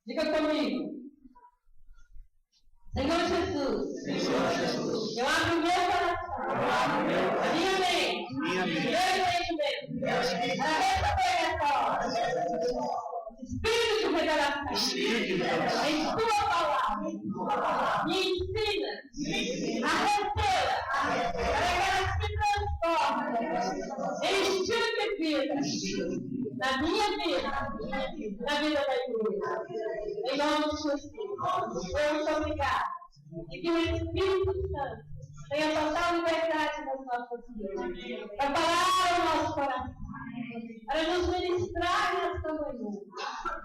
Diga comigo. Senhor Jesus, eu abro o meu coração, minha mente, meu entendimento, para receber Espírito de revelação, em tua palavra, me ensina a receber, para que ela se transforme em estilo de vida, na minha vida, na vida da igreja. Em nome de Jesus, eu muito obrigada. E que o Espírito Santo tenha total liberdade nas nossas vidas, para parar o nosso coração, para nos ministrar nesta manhã,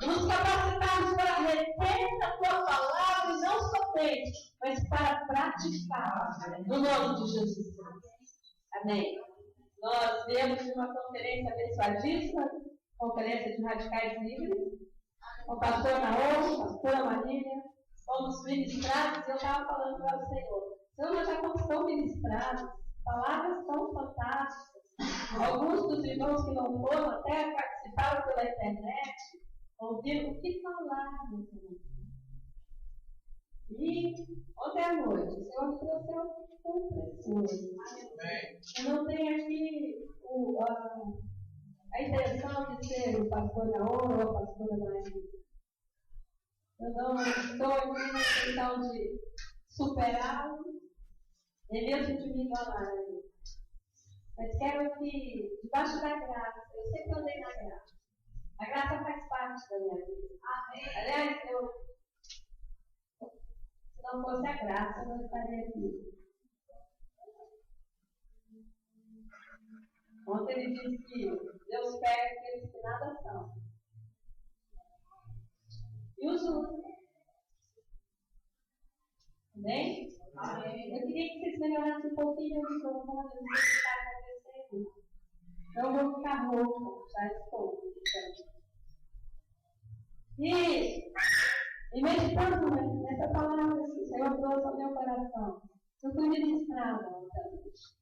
nos capacitarmos para reter a tua palavra e não somente, mas para praticar, no nome de Jesus. Amém. Nós viemos de uma conferência abençoadíssima, conferência de radicais livres, com o pastor Naomi, pastora Marília, fomos ministrados e eu estava falando para o Senhor, nós já fomos tão ministrados, palavras tão fantásticas, alguns dos irmãos que não foram até participaram pela internet, ouviram o que falaram. E ontem à noite, o Senhor me trouxe algo tão precioso. Eu não tenho aqui a intenção de ser o pastor Naomi ou a pastora Maria. Eu não estou aqui na intenção de superá-lo, nem mesmo de me igualar. Mas quero que, debaixo da graça, eu sempre andei na graça. A graça faz parte da minha vida. Amém. Aliás, se não fosse a graça, eu não estaria aqui. Ontem ele disse que Deus pega aqueles que nada são e os usa. Amém? Amém? Eu queria que vocês melhorassem um pouquinho o microfone, não sei o que está acontecendo. Não vou ficar rouco, já estou. E meditando nessa palavra que o Senhor trouxe ao meu coração, eu fui ministrada.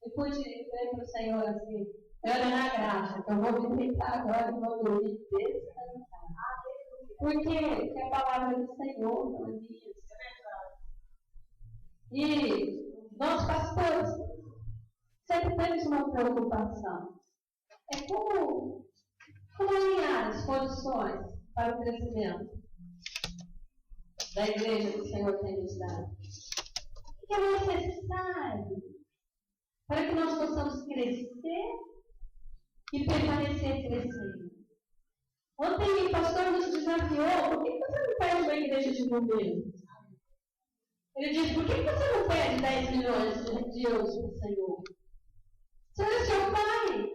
E pude dizer para o Senhor assim, olha na graça, que eu vou me deitar agora e vou dormir descansar. Porque é a palavra do Senhor, não é minha. E nós, pastores, sempre temos uma preocupação. É como alinhar as condições para o crescimento da igreja que o Senhor tem nos dado. O que é necessário para que nós possamos crescer e permanecer crescendo? Ontem o pastor nos desafiou, por que você não pede uma igreja de bombeiros? Ele disse, por que você não pede 10 milhões de euros para o Senhor? O Senhor é seu pai.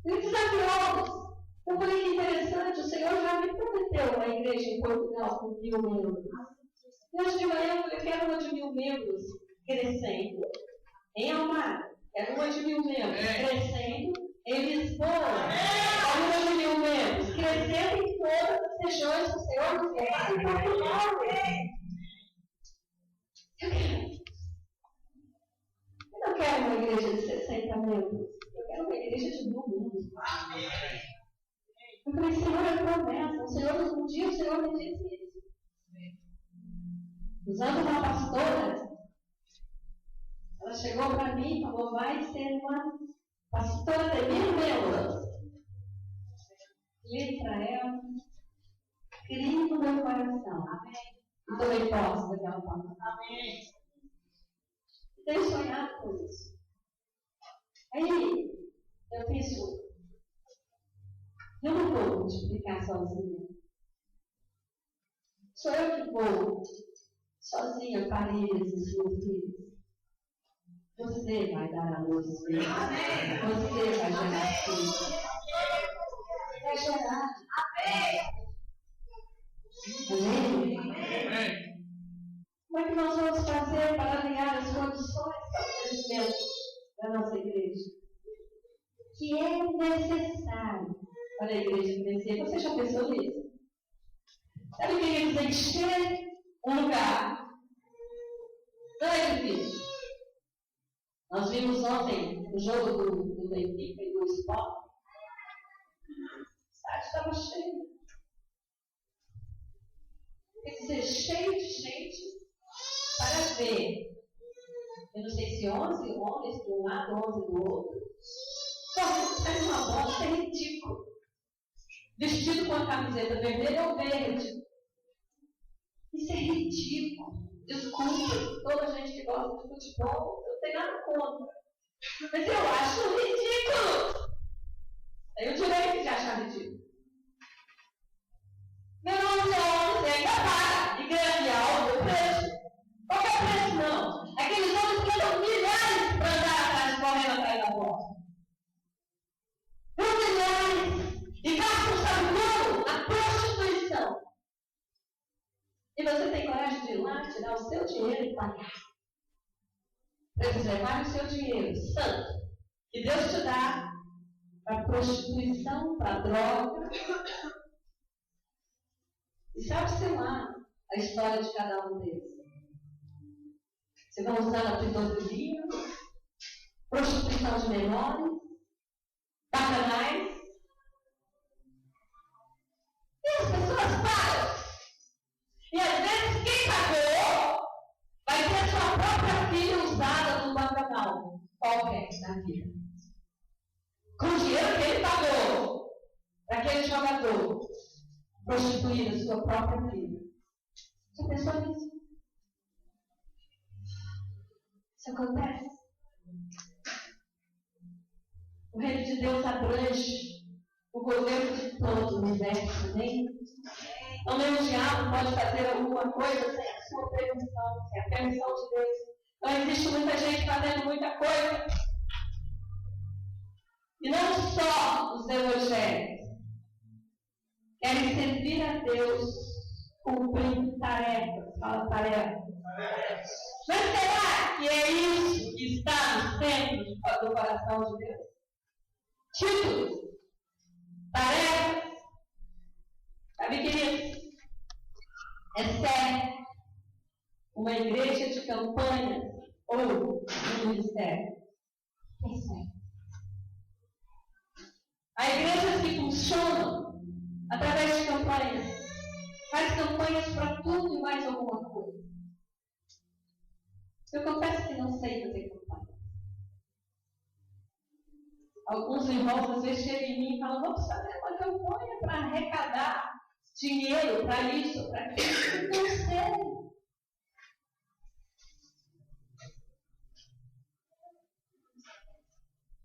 Ele desafiou. Eu falei que interessante, o Senhor já me prometeu uma igreja em Portugal com 1.000 membros. E hoje de manhã eu falei, quero uma de 1.000 membros crescendo. Em Almar, quero uma de 1.000 membros crescendo. Em Lisboa, uma de 1.000 membros crescendo em todas as regiões que o Senhor nos quer. Em Portugal. Eu não quero uma igreja de 60 membros. Eu quero uma igreja de 1.000 membros. Eu falei, Senhor, é promessa. O Senhor, um dia o Senhor me disse isso. Usando uma pastora, ela chegou para mim e falou, vai ser uma pastora de 1.000 membros. Li para ela, criei no meu coração. Amém. E tomei posse daquela palavra. Amém. Tenho sonhado com isso. Aí, eu penso, eu não vou multiplicar sozinha. Sou eu que vou sozinha parir esses meus filhos. Você vai dar a luz. Amém. Você vai gerar filhos. Vai gerar. Amém. Amém. Como é que nós vamos fazer para alinhar as condições para o crescimento da nossa igreja? Que é necessário para a igreja crescer. Você já pensou nisso? Sabe o que quer dizer encher um lugar? Não é difícil. Nós vimos ontem o jogo do Benfica e do Sport. O estádio estava cheio. ser cheio de gente para ver. Eu não sei se 11 homens de um lado, 11 do outro. Só que uma bola, isso é ridículo. Vestido com a camiseta vermelha ou verde. Isso é ridículo. Desculpe, toda gente que gosta de futebol, eu não tenho nada contra. Mas eu acho ridículo. Tenho o direito de achar ridículo. Meu nome é 11, ainda paga. E ganha alto preço. Qual é o preço, não? Aqueles homens que ganham milhares para andar atrás, correndo atrás da bola. Milhares. E gastam, sabe como? Na prostituição. E você tem coragem de ir lá, tirar o seu dinheiro e pagar. Preservar o seu dinheiro santo. Que Deus te dá para prostituição, para droga. E sabe-se lá a história de cada um deles. Você vai usando a pedofilia, prostituição de menores, bacanais. E as pessoas pagam. E às vezes quem pagou vai ter sua própria filha usada no bacanal qualquer da vida. Com o dinheiro que ele pagou para aquele jogador prostituir a sua própria filha. Já pensou nisso? Isso acontece. O reino de Deus abrange o governo de todo o universo, amém? Então, o diabo pode fazer alguma coisa sem a sua permissão, sem a permissão de Deus. Então, existe muita gente fazendo muita coisa. E não só os evangélicos querem servir a Deus cumprindo tarefas. Fala tarefa. Mas será que é isso que está no centro do coração de Deus? Títulos, tarefas. Sabe, queridos? É sério. Uma igreja de campanha ou um ministério. É sério. Há igrejas que funcionam através de campanhas. Faz campanhas para tudo e mais alguma coisa. Eu confesso que não sei fazer campanha. Alguns irmãos às vezes chegam em mim e falam: vamos fazer uma campanha para arrecadar dinheiro para isso, para aquilo. Eu não sei.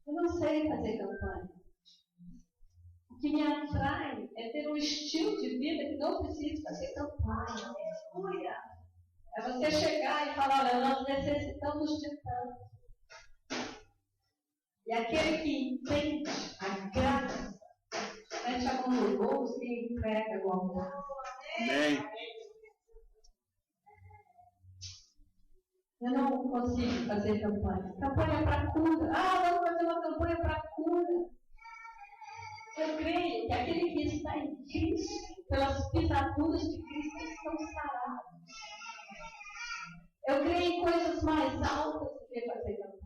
Eu não sei fazer campanha. O que me atrai é ter um estilo de vida que não precisa fazer campanha. Aleluia! É você chegar e falar: olha, nós necessitamos de tanto. E aquele que entende a graça, mete a mão no bolso e entrega igual a Amém. Eu não consigo fazer campanha. Campanha para cura. Vamos fazer uma campanha para cura. Eu creio que aquele que está em Cristo, pelas pisaduras de Cristo, estão sarados. Eu creio em coisas mais altas do que fazer campanha.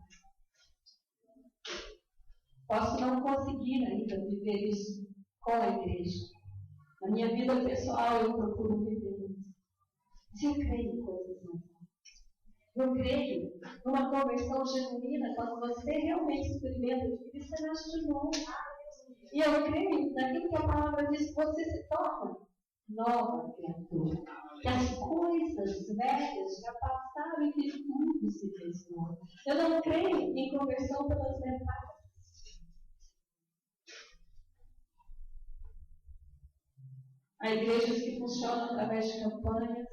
Posso não conseguir ainda viver isso com a igreja. Na minha vida pessoal, eu procuro viver isso. Mas eu creio em coisas mais altas. Eu creio numa conversão genuína, quando você realmente experimenta de Cristo, você nasce de novo. E eu creio naquilo que a palavra diz, que você se torna nova criatura. Que as coisas velhas já passaram e que tudo se fez novo. Eu não creio em conversão pelas metades. Há igrejas que funcionam através de campanhas,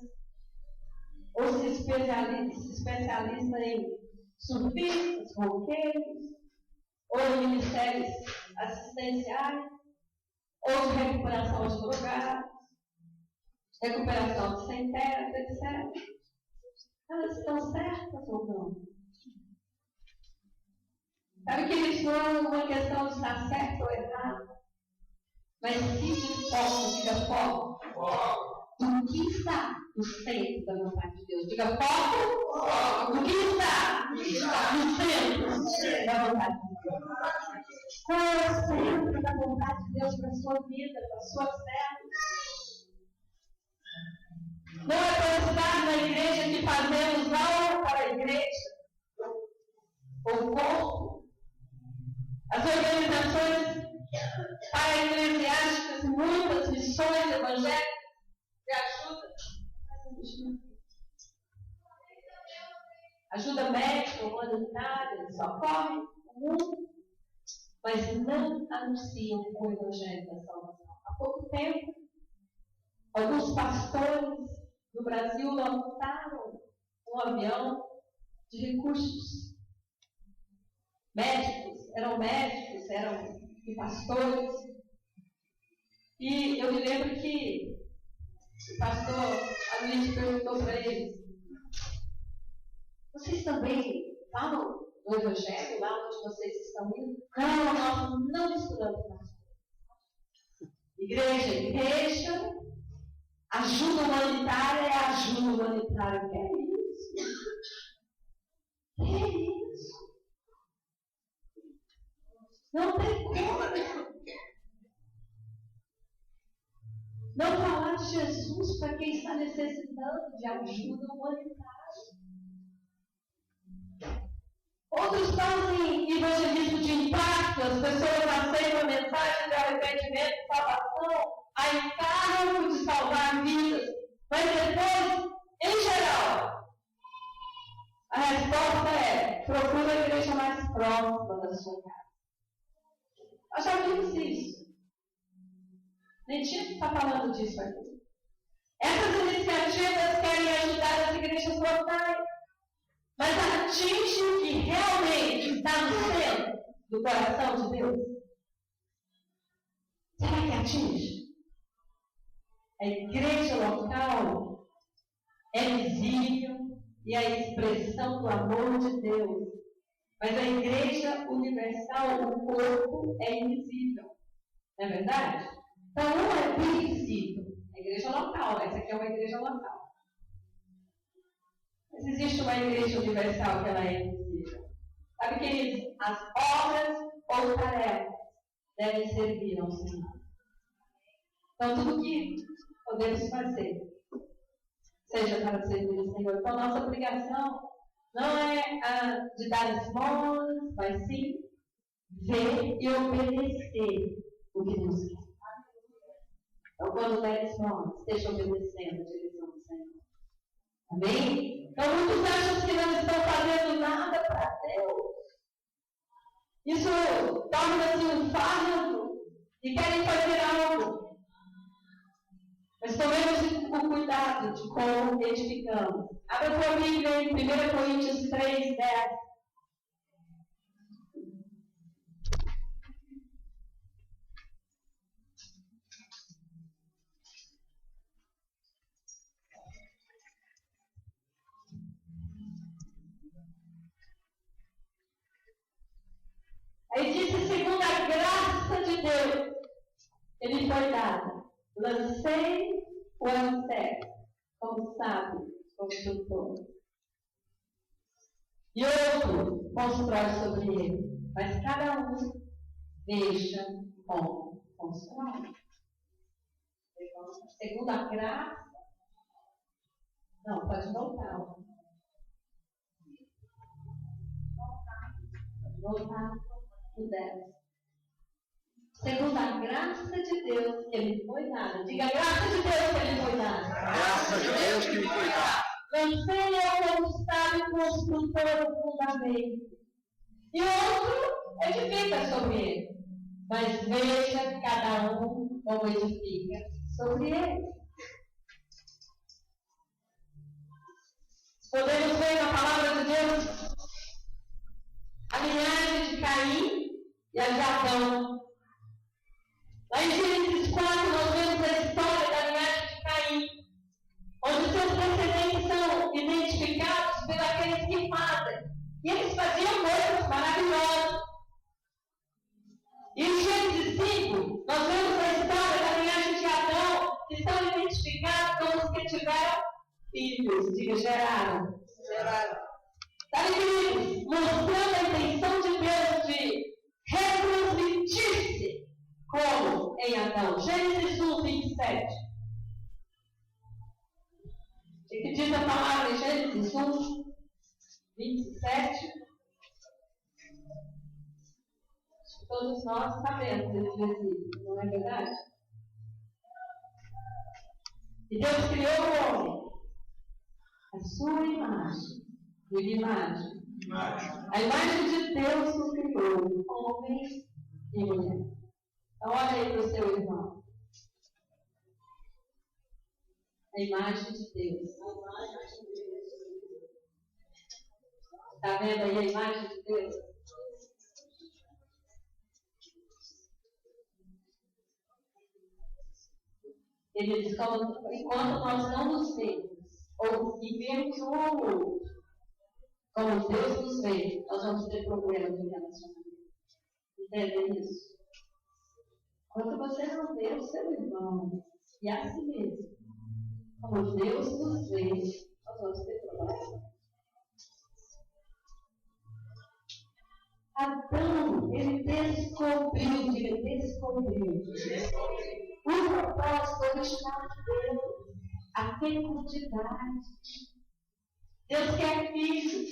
ou se especializa em surfistas, roqueiros, ou em ministérios assistenciais, ou de recuperação de drogados, recuperação de sem-terra, etc. Elas estão certas ou não? Sabe que eles não é uma questão de estar certo ou errado, mas sim de foco, diga foco. Do que está no centro da vontade de Deus? Diga foco. Do que está no centro da vontade de Deus? Qual é o centro da vontade de Deus para a sua vida, para a sua serva? Não é por estar na igreja que fazemos algo para a igreja. O corpo. As organizações para-eclesiásticas, muitas missões evangélicas que ajudam. Ajuda médica, humanitária, socorre o mundo, mas não anunciam o evangelho da salvação. Há pouco tempo, alguns pastores no Brasil lotaram um avião de recursos. Eram pastores. E eu me lembro que o pastor Luiz perguntou para eles: vocês também falam do evangelho lá onde vocês estão indo? Não, nós não estudamos mais. Igreja, ajuda humanitária é ajuda humanitária. Que é isso? Que é isso? Não tem como não falar de Jesus para quem está necessitando de ajuda humanitária. Outros fazem evangelismo de impacto, as pessoas aceitam a mensagem de arrependimento e salvação, a encargam de salvar vidas, mas depois, em geral, a resposta é: procura a igreja mais próxima da sua casa. Nós já vimos isso. Nem tinha que estar falando disso aqui. Essas iniciativas querem ajudar as igrejas locais, mas atinge o que realmente está no centro do coração de Deus. Será que atinge? A igreja local é visível e a expressão do amor de Deus. Mas a igreja universal, o corpo, é invisível. Não é verdade? Então, uma é bem visível. A igreja local, essa aqui é uma igreja local. Mas existe uma igreja universal que ela é invisível. Sabe, queridos? As obras ou tarefas devem servir ao Senhor. Então, tudo que podemos fazer, seja para servir ao Senhor. Então, nossa obrigação não é a de dar esmolas, mas sim ver e obedecer o que nos quer. Então, quando der esmolas, esteja obedecendo a direção do Senhor. Amém? Então, muitos acham que não estão fazendo nada para Deus. Isso torna-se um fardo e querem fazer algo. Mas tomemos o cuidado de como edificamos. Abra sua Bíblia em 1 Coríntios 3, 10. Aí diz: segundo a graça de Deus, ele foi dado. Lancei o alicerce, como sábio, como doutor. E outro constrói sobre ele. Mas cada um deixa como constrói. Segundo a graça. Não, pode voltar. Voltar no 10. Segundo a graça de Deus que ele foi dada. Diga: a graça de Deus que ele foi dada. Graça de Deus que me foi dada. Lancei ao como sábio construtor o fundamento. E outro edifica sobre ele. Mas veja cada um como edifica sobre ele. Podemos ver na palavra de Deus a linhagem de Caim e a de Adão. Lá em Gênesis 4, nós vemos a história da linhagem de Caim, onde seus descendentes são identificados pelos aqueles que fazem. E eles faziam coisas maravilhosas. E em Gênesis 5, nós vemos a história da linhagem de Adão, que são identificados como os que tiveram filhos. Diga: geraram. Sabe, queridos, mostrando a intenção de Deus de retransmitir-se como em Adão. Gênesis 1, 27. Diz a palavra em Gênesis 1, 27. Todos nós sabemos esse versículo, não é verdade? E Deus criou o homem, a sua imagem. Diga imagem. A imagem de Deus nos criou, homem e mulher. Então olha aí para o seu irmão. A imagem de Deus. Está vendo aí a imagem de Deus? Ele diz, enquanto nós não nos vemos, ou vivemos um ao outro, como Deus nos vê, nós vamos ter problemas de relacionamento. Entendem isso? Quando você não vê o seu irmão e a si mesmo, como Deus nos vê, nós vamos ter problemas. Adão, ele descobriu o propósito original de Deus, a fecundidade. Deus quer filhos.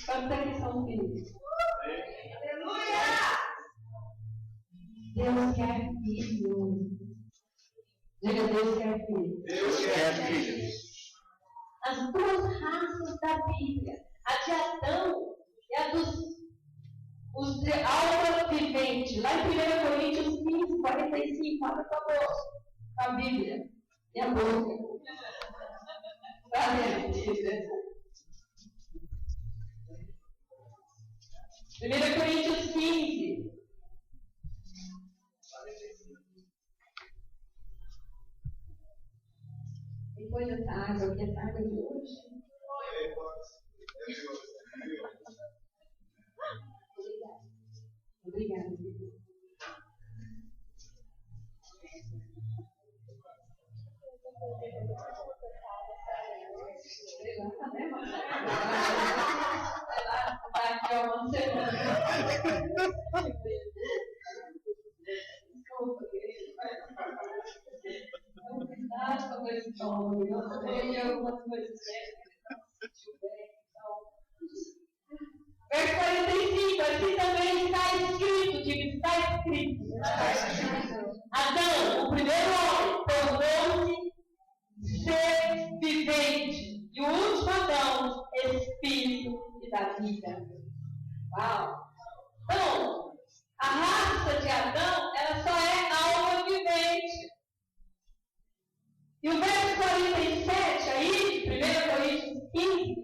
Quantos aqui são filhos? Aleluia! Deus quer filhos. Diga, Deus quer filhos. Deus quer filhos. As duas raças da Bíblia, a de Adão e a dos alma vivente. Lá em 1 Coríntios 15, 45, abre a boca, a Bíblia e a boca. Está vendo? 1 Coríntios 15. Depois dessa água, que essa água de hoje. Obrigada. Aqui há uma semana. Desculpa, cuidado com esse estômago. Eu tenho algumas coisas Verso 45, assim também está escrito, diga, está escrito. Adão, o primeiro homem, tornou-se ser vivente. E o último Adão, espírito e da vida. Uau! Então, a raça de Adão, ela só é alma vivente. E o verso 47 aí, de 1 Coríntios 15,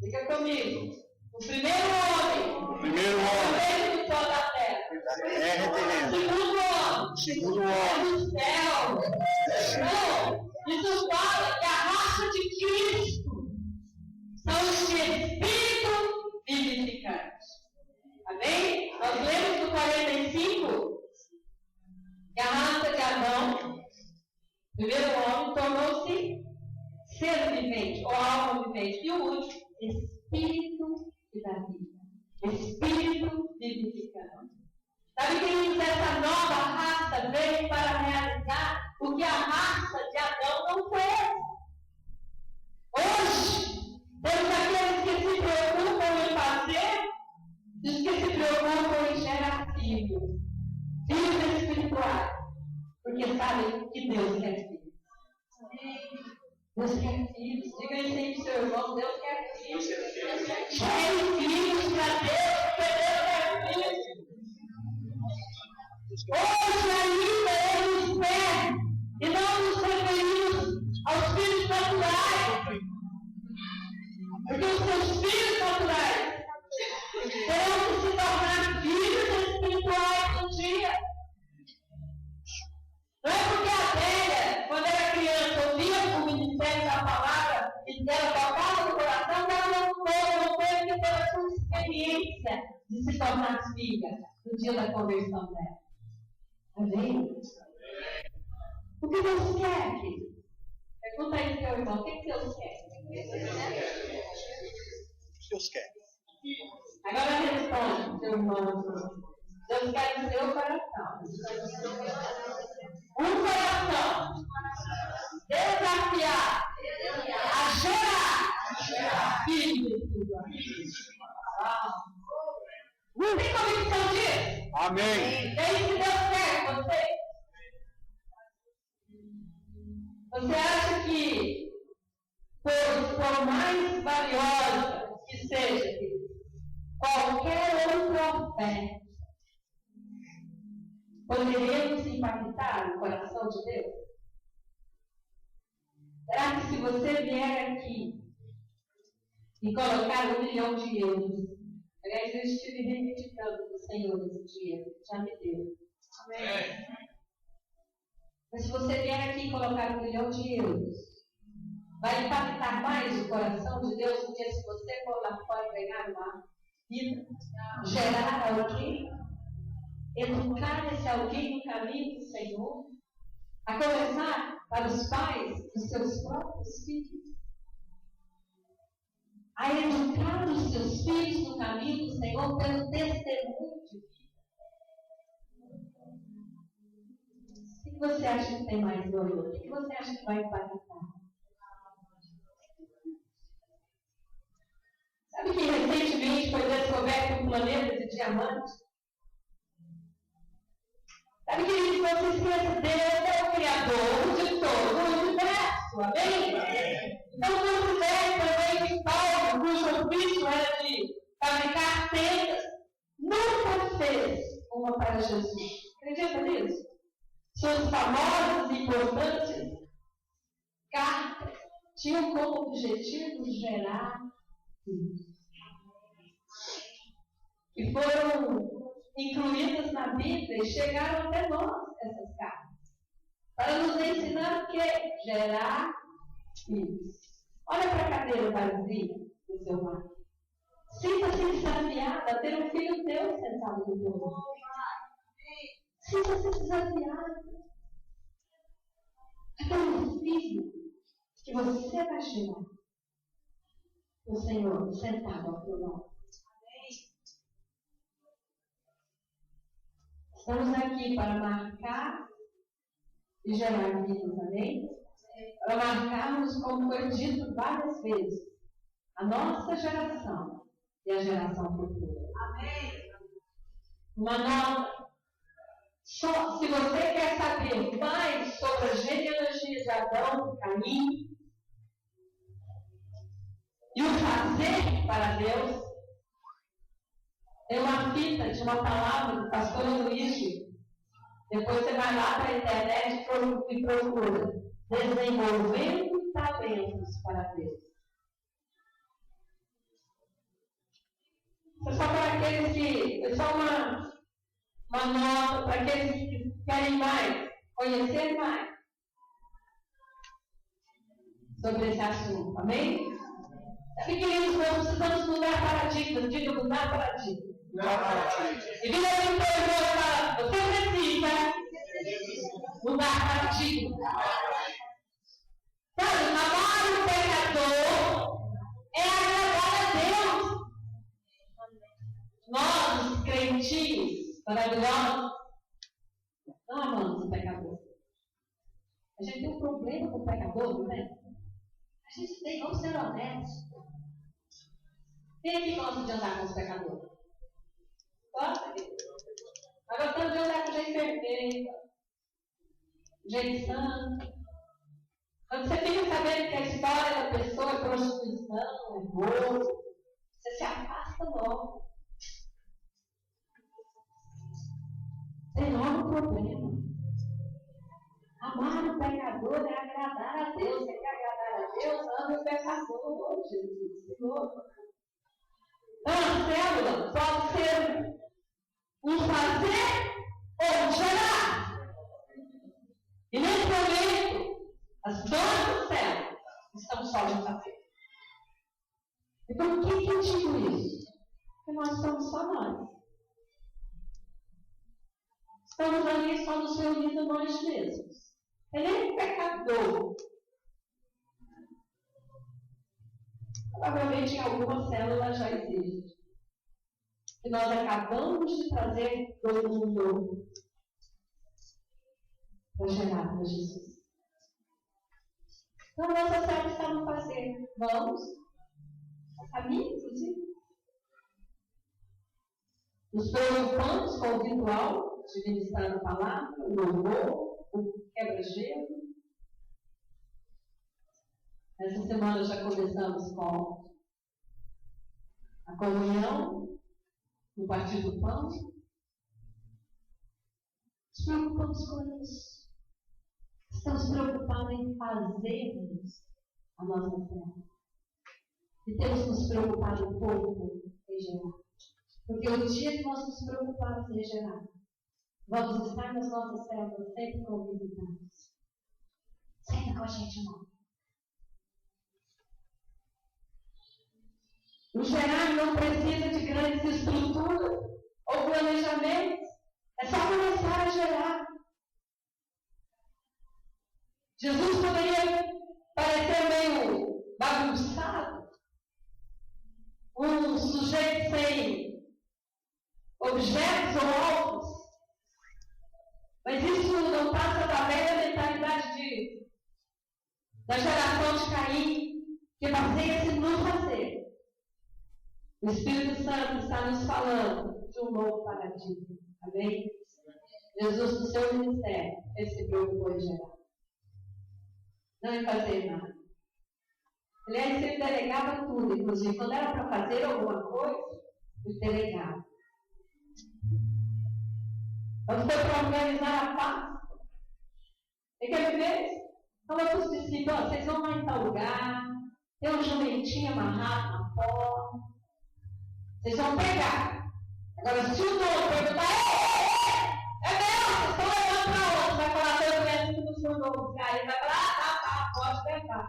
fica comigo. O primeiro homem. O do sol da terra. Segundo homem. Do céu. Não. Isso fala que a raça de Cristo são os de espírito vivificante. Amém? Nós lemos no 45 que a raça de Adão, o primeiro homem, tornou-se ser vivente, ou alma vivente. E o último, espírito e da vida. Espírito vivificante. Sabe, queridos, essa nova raça veio para realizar o que a raça de Adão não fez. Hoje, temos aqueles que se preocupam em fazer e os que se preocupam em gerar filhos. Filhos espirituais. Porque sabem que Deus quer filhos. Deus quer filhos. Diga isso aí pro seu irmão. Deus quer filhos. Gere filhos para Deus, porque Deus quer filhos. Hoje ainda Ele nos pede, e não nos referimos aos filhos naturais. Porque os seus filhos naturais terão que se tornar filhos espirituais um dia. Não é porque a velha, quando era criança, ouvia o ministério da palavra e ela tocava no coração, ela não teve que ter a sua experiência de se tornar filha no dia da conversão dela. Amém? O que Deus quer, querido? Pergunta aí pro teu irmão, o que Deus quer? Deus quer. Agora responde, seu irmão. Deus quer o seu coração. Um coração desafiado Amém. É isso que Deus quer com você. Você acha que, por mais valiosa que seja, qualquer outra oferta poderíamos impactar o coração de Deus? Será que se você vier aqui e colocar 1 milhão de euros, aliás, eu estive reivindicando do Senhor esse dia, já me deu. Amém. Mas se você vier aqui e colocar 1 milhão de euros, vai impactar mais o coração de Deus do que se você for lá fora e ganhar uma vida, gerar alguém, educar esse alguém no caminho do Senhor, a começar para os pais dos seus próprios filhos, a educar os seus filhos no caminho do Senhor pelo testemunho de vida. O que você acha que tem mais valor? O que você acha que vai impactar? Sabe que recentemente foi descoberto um planeta de diamantes? Sabe, queridos, não se esqueça, Deus é o Criador de todo o universo. Amém? Então, considere também que Paulo, cujo ofício era de fabricar tendas, nunca fez uma para Jesus. Acredita nisso? Suas famosas e importantes cartas tinham como objetivo gerar filhos. E foram incluídas na Bíblia e chegaram até nós, essas cartas, para nos ensinar o que? Gerar filhos. Olha para a cadeira vazia do seu lado. Sinta-se desafiada a ter um filho teu sentado no teu lado. Sinta-se desafiada a ter um filho que você vai gerar. O Senhor sentado ao teu lado. Estamos aqui para marcar e gerar vidas, amém? Para marcarmos, como foi dito várias vezes, a nossa geração e a geração futura. Amém? Uma nota. Só se você quer saber mais sobre a genealogia de Adão, Caim, e o fazer para Deus, tem uma fita de uma palavra do pastor Luigi. Depois você vai lá para a internet e procura. Desenvolvendo talentos para Deus. É só para aqueles que... É só uma nota para aqueles que querem mais, conhecer mais sobre esse assunto. Amém? Sabe, queridos, nós precisamos mudar paradigmas. Diga, mudar paradigmas. E vira para o teu irmão e fala, você precisa mudar paradigma. Sabe, amar o pecador é agradar a Deus. Nós, os crentinhos maravilhosos, não amamos o pecador. A gente tem um problema com o pecador, não é? A gente tem, vamos ser honestos. Quem é que gosta de andar com os pecadores? Gosta, querido? Nós gostamos de andar com gente perfeita, gente santa. Quando você fica sabendo que a história da pessoa é prostituição, é roubo, você se afasta logo. Tem enorme problema. Amar o pecador é agradar a Deus. Você quer agradar a Deus? Ame o pecador, Jesus, Senhor. Célula pode ser um fazer ou um gerar. E nesse momento, as duas células estão só de fazer. Então, por que eu digo isso? Porque nós somos só nós. Estamos ali só nos reunindo nós mesmos. Ele é um pecador. Provavelmente em alguma célula já existe. E nós acabamos de trazer do mundo para gerar para Jesus. Então, a nossa célula está no fazer. Vamos. A caminho, inclusive. Nos preocupamos com o ritual de ministrar a palavra, o louvor, o quebra-gelo. Essa semana já começamos com a comunhão, no partir do pão. Nos preocupamos com isso. Estamos preocupados em fazermos a nossa fé. E temos nos preocupado um pouco em gerar. Porque o dia que nós nos preocuparmos em gerar, vamos estar nas nossas células sempre convidados. Senta com a gente, irmão. O gerar não precisa de grandes estruturas ou planejamentos. É só começar a gerar. Jesus poderia parecer meio bagunçado, um sujeito sem objetos ou alvos, mas isso não passa da velha mentalidade da geração de Caim, que baseia-se no fazer. O Espírito Santo está nos falando de um novo paradigma. Amém? Jesus, no seu ministério, ele se preocupou em gerar. Não em fazer nada. Aliás, ele delegava tudo, inclusive quando era para fazer alguma coisa, ele delegava. Quando foi para organizar a Páscoa, o que ele fez? Falou para os discípulos: vocês vão lá em tal lugar, tem um jumentinho amarrado na porta, vocês vão pegar. Agora, se o dono perguntar: é meu, vocês estão levando para onde? Vai falar: eu conheço que nos mandou buscar. Ele vai falar: tá, pode levar.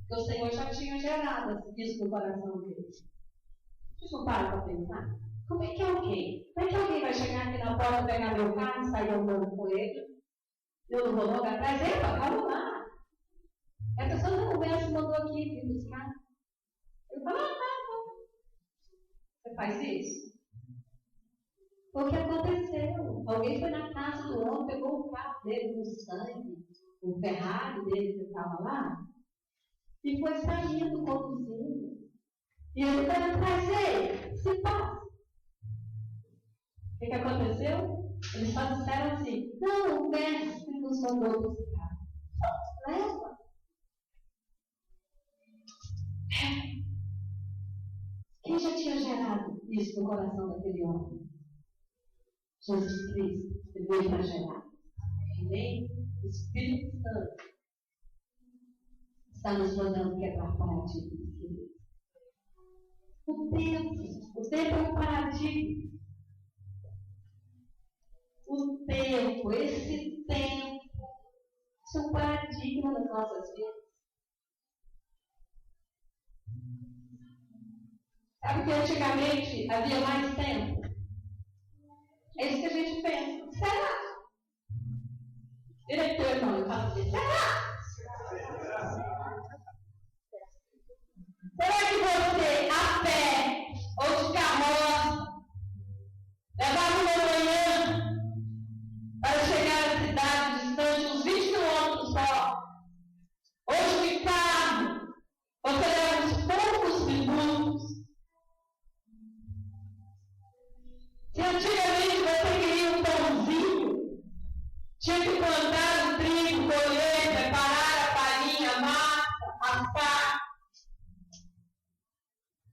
Porque o Senhor já tinha gerado isso no coração deles. Vocês não param para pensar? Como é que alguém vai chegar aqui na porta, pegar meu carro e sair andando com ele? Eu não vou logo atrás. Epa, calma lá. A pessoa da conversa mandou aqui vir buscar. Eu falo: tá. Você faz isso? O que aconteceu? Alguém foi na casa do homem, pegou o carro dele com sangue, o Ferrari dele que estava lá, e foi saindo, conduzindo. E ele foi atrás dele. Se passa. O que aconteceu? Eles só disseram assim: não, o mestre nos mandou buscar. Leva. Quem já tinha gerado isso no coração daquele homem? Jesus Cristo. Ele veio para gerar. Amém? O Espírito Santo está nos fazendo quebrar paradigmas. O tempo é um paradigma. O tempo, esse tempo, isso é um paradigma das nossas vidas. Sabe que antigamente havia mais tempo? É isso que a gente pensa. Será? Diretor, irmão, eu falo assim: será? Será que você, a pé ou de carroça, levava uma manhã para chegar à cidade distante uns 20 quilômetros só? Hoje de carro, você leva uns poucos minutos. Se antigamente você queria um pãozinho, tinha que plantar o trigo, colher, preparar a farinha, a massa, assar.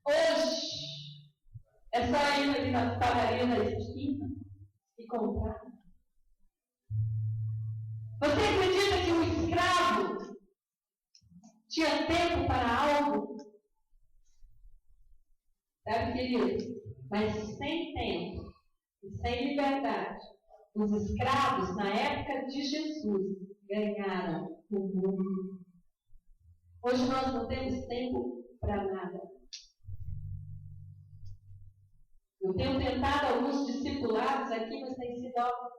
Hoje, é só ir ali na padaria da esquina e comprar. Você acredita que um escravo tinha tempo para algo? Sabe, querido? Mas sem tempo e sem liberdade, os escravos, na época de Jesus, ganharam o mundo. Hoje nós não temos tempo para nada. Eu tenho tentado alguns discipulados aqui, mas tem sido algo.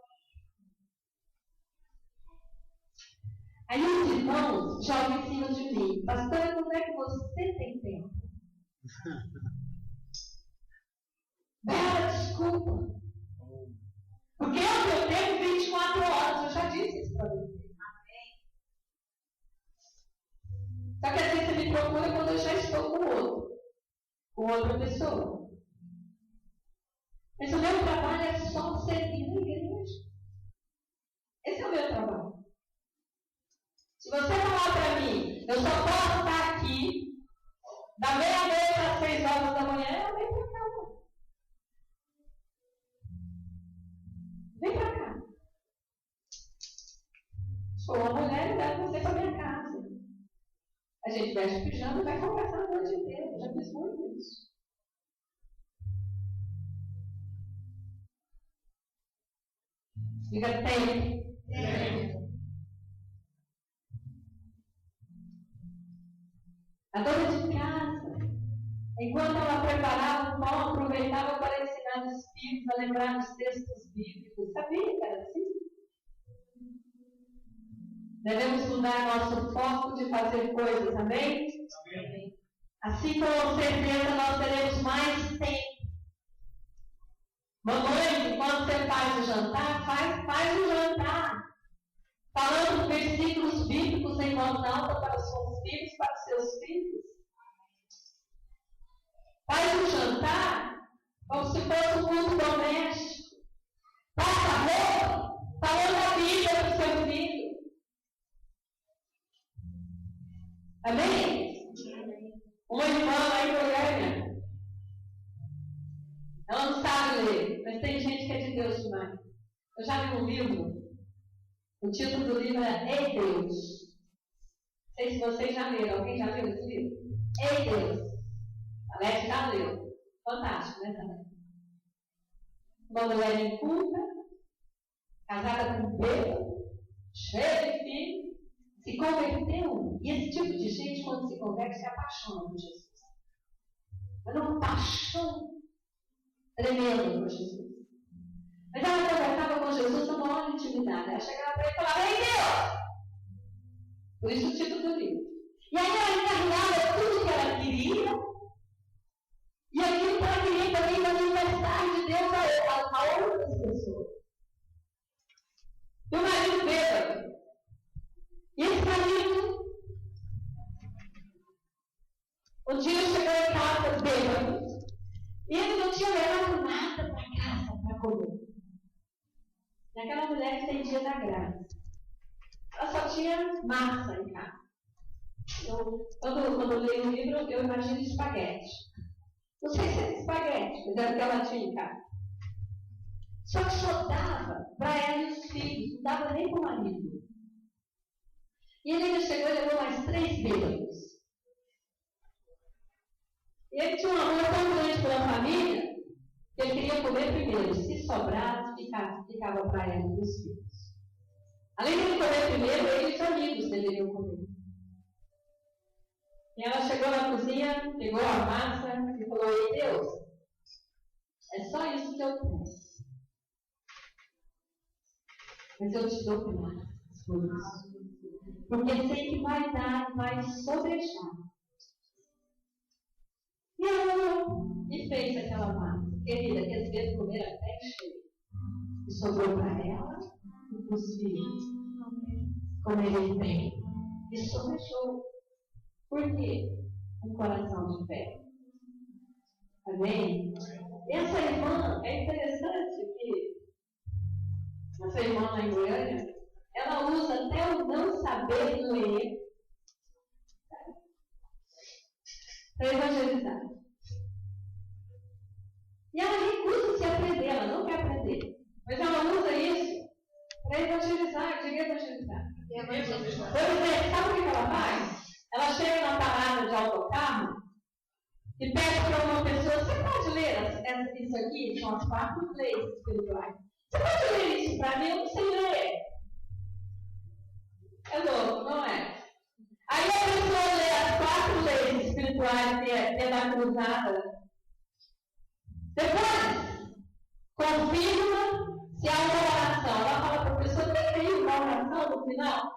Aí os irmãos jogam em cima de mim: pastor, como é que você tem tempo? Bela desculpa. Porque eu tenho 24 horas, eu já disse isso para você. Só que às vezes você me procura quando eu já estou com outra pessoa. Mas o meu trabalho só servir na igreja. Esse é o meu trabalho. Se você falar para mim, eu só posso estar aqui da meia-noite às 6 horas da manhã, eu venho para cá. Vem para cá. Sou uma mulher e levo você para minha casa. A gente veste pijama e vai conversar a noite inteira. Eu já fiz muito isso. Diga tempo. A dona de casa, enquanto ela preparava o pão, aproveitava para ensinar os filhos a lembrar dos textos bíblicos. Sabia que era assim? Devemos mudar nosso foco de fazer coisas, amém? Amém. Assim, com certeza, nós teremos mais tempo. Mamãe, quando você faz o jantar, faz o jantar. Falando versículos bíblicos em voz alta para os seus filhos, para os seus filhos. Faz o jantar como se fosse um culto doméstico. Passa a roupa, falando a Bíblia para o seu filho. Amém? Uma irmã lá em Goiânia, ela não sabe ler, mas tem gente que é de Deus demais. Eu já li um livro, o título do livro é Ei Deus. Não sei se vocês já leram, alguém já leu esse livro? Ei Deus. A Leste já leu. Fantástico, né, também? Uma mulher inculta, casada com um bêbado, cheia de filhos, se converteu. E esse tipo de gente, quando se converte, se apaixona por Jesus. Mas uma paixão tremenda por Jesus. Mas ela conversava com Jesus numa maior intimidade. Ela chegava para ele e falava: Ei Deus! Por isso o título do livro. E aí ela encarregava tudo que ela queria. E aquilo que ela queria também manifestar de Deus a outras pessoas. E o marido bêbado. E esse marido, um dia chegou em casa bêbado. E ele não tinha levado nada para casa para comer. E aquela mulher estendia da graça. Ela só tinha massa em casa. Quando eu leio o livro, eu imagino espaguete. Não sei se é espaguete, mas era o que ela tinha em casa. Só que só dava para ela e os filhos, não dava nem para o marido. E ele ainda chegou e levou mais 3 bêbados. E ele tinha um amor tão grande pela família, que ele queria comer primeiro. Se sobrasse, ficava para ela e os filhos. Além de ele comer primeiro, ele e os amigos deveriam comer. E ela chegou na cozinha, pegou a massa e falou: Ei Deus, é só isso que eu peço. Mas eu te dou graças por isso. Porque sei que vai dar, vai sobrejar. E ela olhou e fez aquela massa. Querida, que às vezes comer até cheio. E sobrou para ela e para os filhos. Comerem bem. E sobrejou. Por quê? Um coração de fé. Amém? Essa irmã, é interessante que essa irmã lá em Goiânia, ela usa até o não saber ler para evangelizar. E ela recusa-se a aprender, ela não quer aprender. Mas ela usa isso para evangelizar, diga evangelizar. Por exemplo, sabe o que ela faz? Ela chega na parada de autocarro e pede para uma pessoa: você pode ler isso aqui? São as 4 leis espirituais. Você pode ler isso para mim? Eu não sei ler. É louco, não é? Aí a pessoa lê as 4 leis espirituais que é da cruzada. Depois, confirma se há uma oração. Ela fala para a pessoa: tem aí uma oração no final?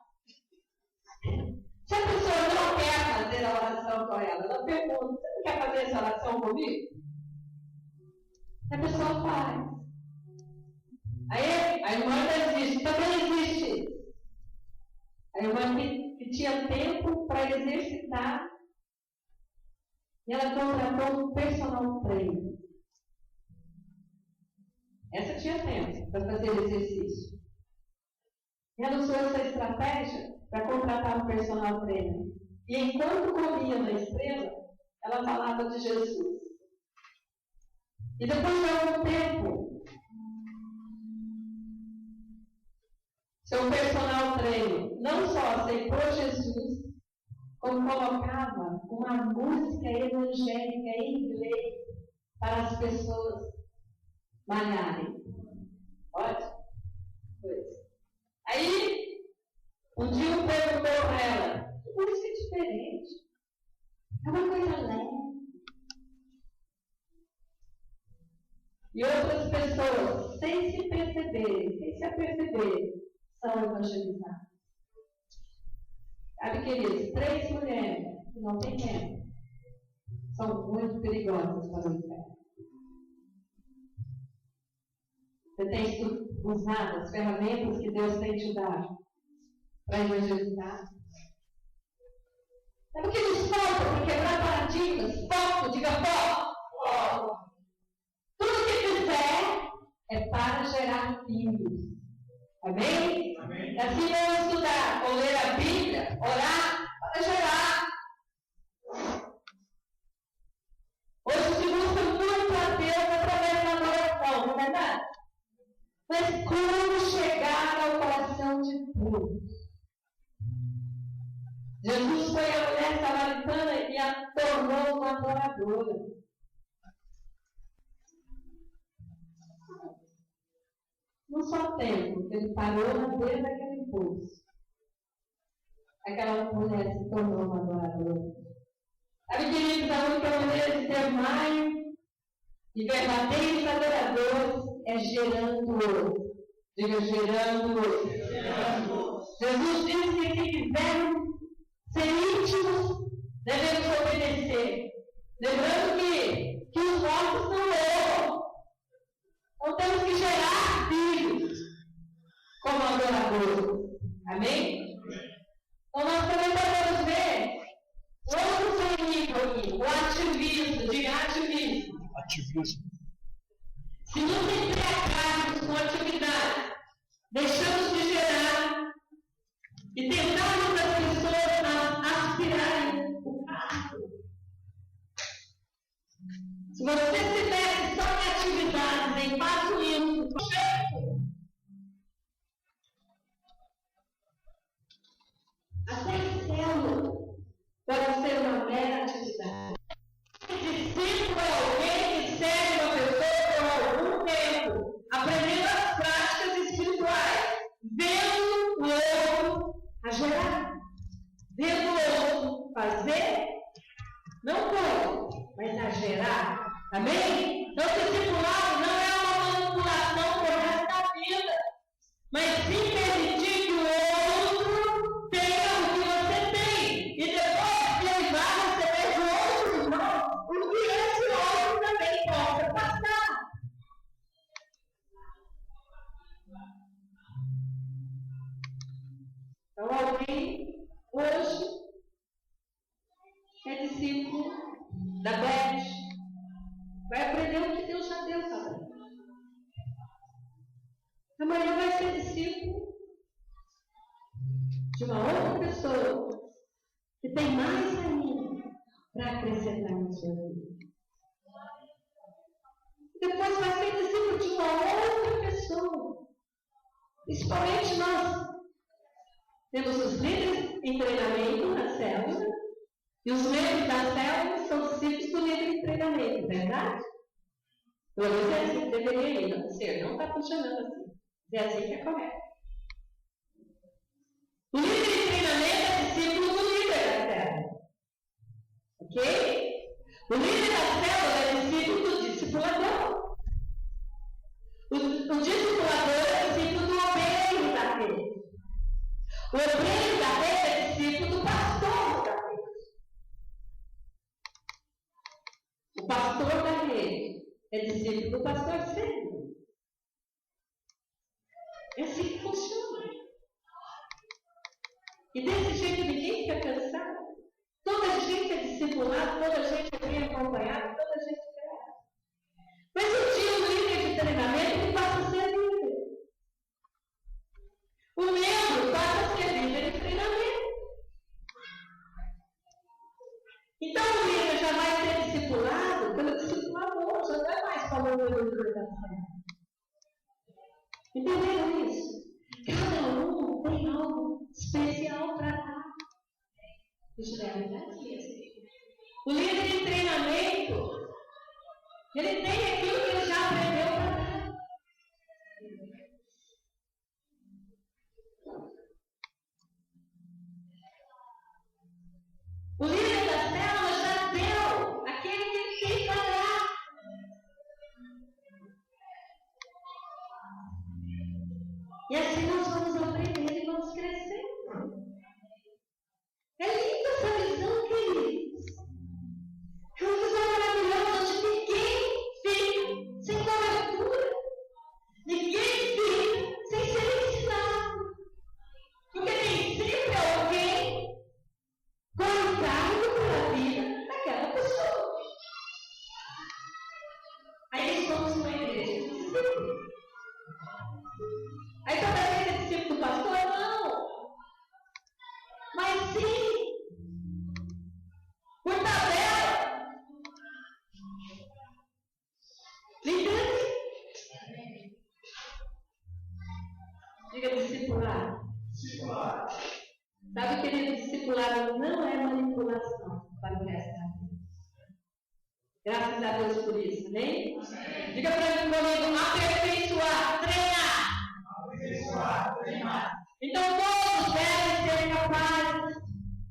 Se a pessoa não quer fazer a oração com ela pergunta: você não quer fazer essa oração comigo? A pessoa faz. Aí a irmã existe, também existe. A irmã que tinha tempo para exercitar, e ela contratou um personal trainer. Essa tinha tempo para fazer exercício. Ela usou essa estratégia para contratar um personal trainer. E enquanto comia na estrela, ela falava de Jesus. E depois de algum tempo, seu personal trainer não só aceitou Jesus, como colocava uma música evangélica em inglês para as pessoas malharem. Pode? Pois. Aí, um dia eu perguntou para ela, que música diferente? É uma coisa leve. E outras pessoas, sem se aperceber, são evangelizadas. Sabe, queridos, 3 mulheres que não têm tempo são muito perigosas para o inferno. Você tem usado as ferramentas que Deus tem te dado para evangelizar? Sabe o que nos falta para quebrar paradigmas? Foco, diga foco! Tudo que fizer é para gerar filhos. Amém? Amém. E assim vamos estudar, ou ler a Bíblia, orar para gerar. Hoje se busca muito a Deus através da adoração, não é verdade? Mas como chegar ao coração de Deus? Jesus foi a mulher samaritana e a tornou uma adoradora. Não só tempo que ele parou na beira daquele poço. Aquela mulher se tornou uma adoradora. Sabe, queridos, a única maneira de ter mais e verdadeiros adoradores é gerando-os. Diga, gerando-os. Jesus disse que quem quiser ser íntimos, devemos obedecer. Lembrando que os nossos são loucos. Então temos que gerar filhos como adoradores. Amém? Então nós também podemos ver outro inimigo aqui, o ativismo, diga ativismo. Ativismo. Se nos embriagarmos com atividade, deixamos de gerar e tentamos as pessoas aspirarem o carro. Se você se mete só em atividades, em faço isso, até célula pode ser uma mera atividade. Discípulo é alguém que segue uma pessoa por algum tempo, aprendendo as práticas espirituais, vendo o outro a gerar, vendo o outro fazer, não pode, mas a gerar. Amém? Então, discipulado não é uma manipulação para o resto da vida, mas sim permitir que o outro tenha o que você tem. E depois que ele vai receber do outro irmão, o que esse outro também possa passar. Então, alguém hoje é discípulo da Beth. Vai aprender o que Deus já deu para ele. Amanhã vai ser discípulo de uma outra pessoa que tem mais ainda para acrescentar na sua vida. Depois vai ser discípulo de uma outra pessoa. Principalmente nós. Temos os líderes em treinamento na célula. E os membros da célula são discípulos do líder em treinamento, verdade? Pelo menos é assim que deveria ir, não ser, não está funcionando assim. É assim que é correto. O líder em treinamento é discípulo do líder da célula. Ok? O líder da célula é discípulo do discipulador. O discipulador é discípulo do obreiro da rede. O obreiro da rede é discípulo do pastor da rede. O pastor da rede é discípulo do pastor sério. É assim que funciona. E desse jeito ninguém fica cansado. Toda gente é discipulada, toda gente é bem acompanhada, toda gente é. Mas um dia o líder de treinamento céu. Entenderam isso? Cada um tem algo especial para dar. Isso é a verdade. O líder de treinamento, ele tem aquilo que ele já aprendeu para dar. O líder da célula já deu aquele que ele tem para dar. E assim nós vamos aprendendo e vamos crescendo. É linda essa visão, queridos. É uma visão maravilhosa onde ninguém fica sem cobertura. Ninguém fica sem ser ensinado. Porque tem sempre alguém com encargo pela vida daquela pessoa. Aí somos uma igreja de discípulos. Aí toda vez é discípulo do pastor? Não. Mas sim. Por tabela. Entende? Diga discipulado. Sabe, querido, discipulado não é manipulação para o resto da vida. Graças a Deus por isso, amém? Diga para mim comigo, aperfeiçoar, treinar. Então todos devem ser capazes,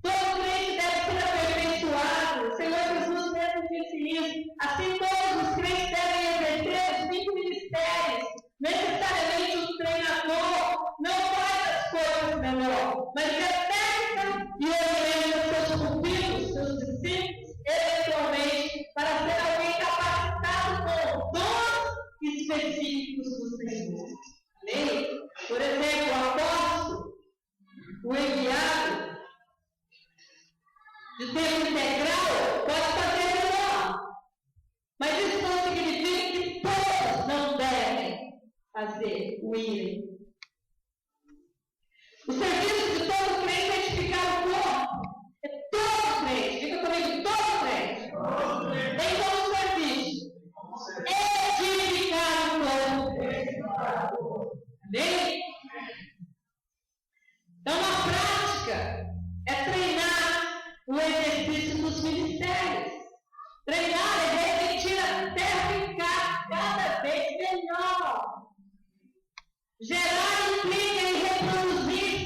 todo crente deve ser aperfeiçoado. O Senhor Jesus mesmo disse isso. Assim todos os crentes devem exercer os 5 ministérios. Necessariamente o treinador não faz as coisas melhor, mas detecta e orienta seus pupilos, seus discípulos, eventualmente, para ser alguém capacitado com dons específicos do Senhor. Amém? Por exemplo, o apóstolo, o enviado, de tempo integral, pode fazer melhor. Mas isso não significa que todos não devem fazer o ir. O serviço de todo crente é edificar o corpo. É todo crente. Fica comigo, todo crente. Tem como serviço edificar o corpo. Amém? Então, na prática, é treinar o exercício dos ministérios. Treinar é repetir até ficar cada vez melhor. Gerar implica em reproduzir.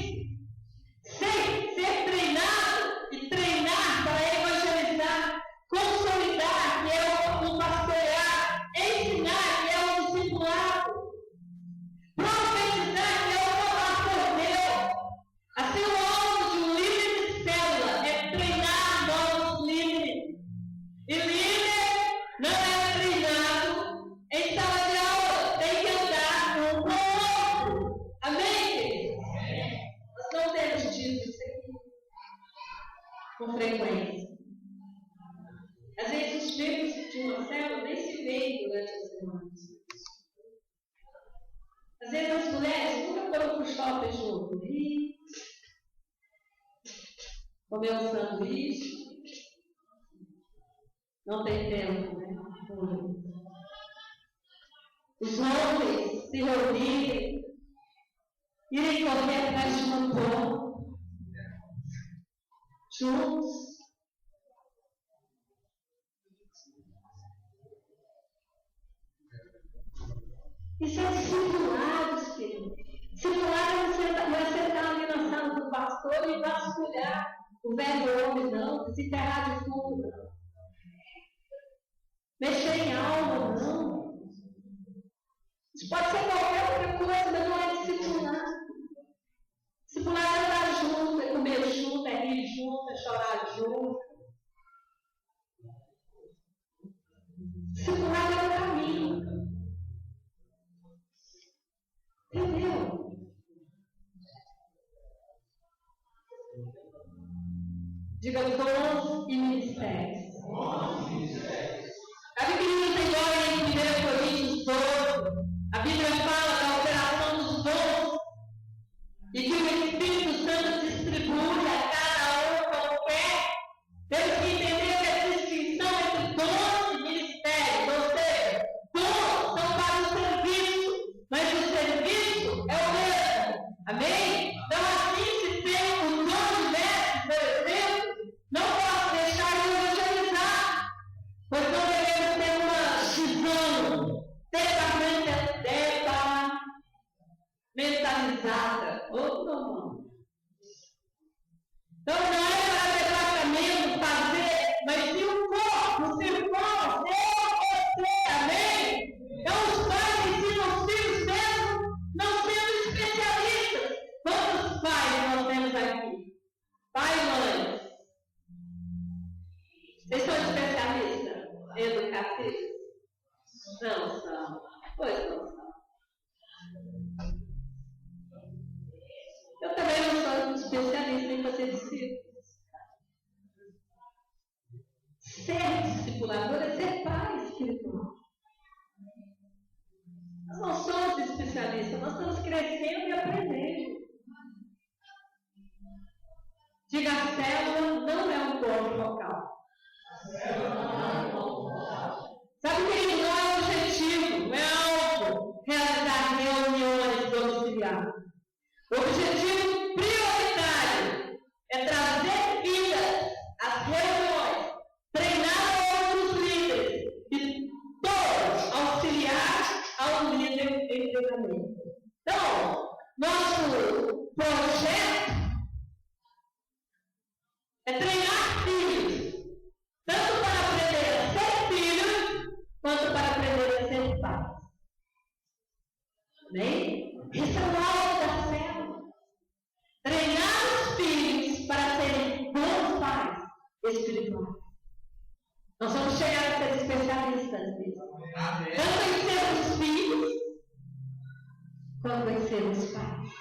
Ser treinado e treinar para evangelizar. Consolidar, que é o pastorear. Ensinar, que é o discipulado. Profetizar, que é o falar por Deus. Assim, o alvo de um líder de célula é treinar novos líderes. E líder não é treinado em sala de aula, tem que andar um com o outro. Amém? Nós não temos dito isso aqui com frequência. Às vezes os membros de uma célula nem se veem durante a semana. Às vezes as mulheres nunca foram para o shopping junto. Comer um sanduíche. Não tem tempo, né? Os homens se reunirem, irem correr atrás de um pão, juntos. Isso é discipulados, querido. Discipulado não é sentar ali na sala do pastor e vasculhar o velho homem, não. Desenterrar de tudo, não. Mexer em alma, não. Isso pode ser qualquer outra coisa, mas não é discipular. Discipular é andar junto, é comer junto, é rir junto, é chorar junto. Discipular é o caminho. Entendeu? Diga dons e ministérios. A Bíblia diz agora em 1 Coríntios 12, a Bíblia fala da operação dos dons e que o Espírito Santo distribui a cada um como quer. Temos que entender que a distinção entre dons e ministérios, ou seja, dons são para os mão. Então não é para departamento fazer, mas se o corpo, se for, você, amém? Então os pais ensinam os filhos mesmo, não sendo especialistas. Quantos pais nós temos aqui? Pai e mãe. Vocês são especialistas em educativos? Não são. Pois não são. Eu também não sou especialista em fazer discípulos. Ser discipulador é ser pai espiritual. Nós não somos especialistas, nós estamos crescendo e aprendendo. Diga, a célula não é um corpo local. Sabe que não é objetivo, não é algo realizar reuniões domiciliares. O objetivo prioritário é trazer vida às reuniões, treinar outros líderes e todos auxiliar a um líder em treinamento. Então, nosso projeto é treinar filhos, tanto para aprender a ser filhos, quanto para aprender a ser pais. Amém? Esse é o alvo da célula. Treinar os filhos para serem bons pais espirituais. Nós vamos chegar a ser especialistas nisso. Tanto em sermos filhos, quanto em sermos pais.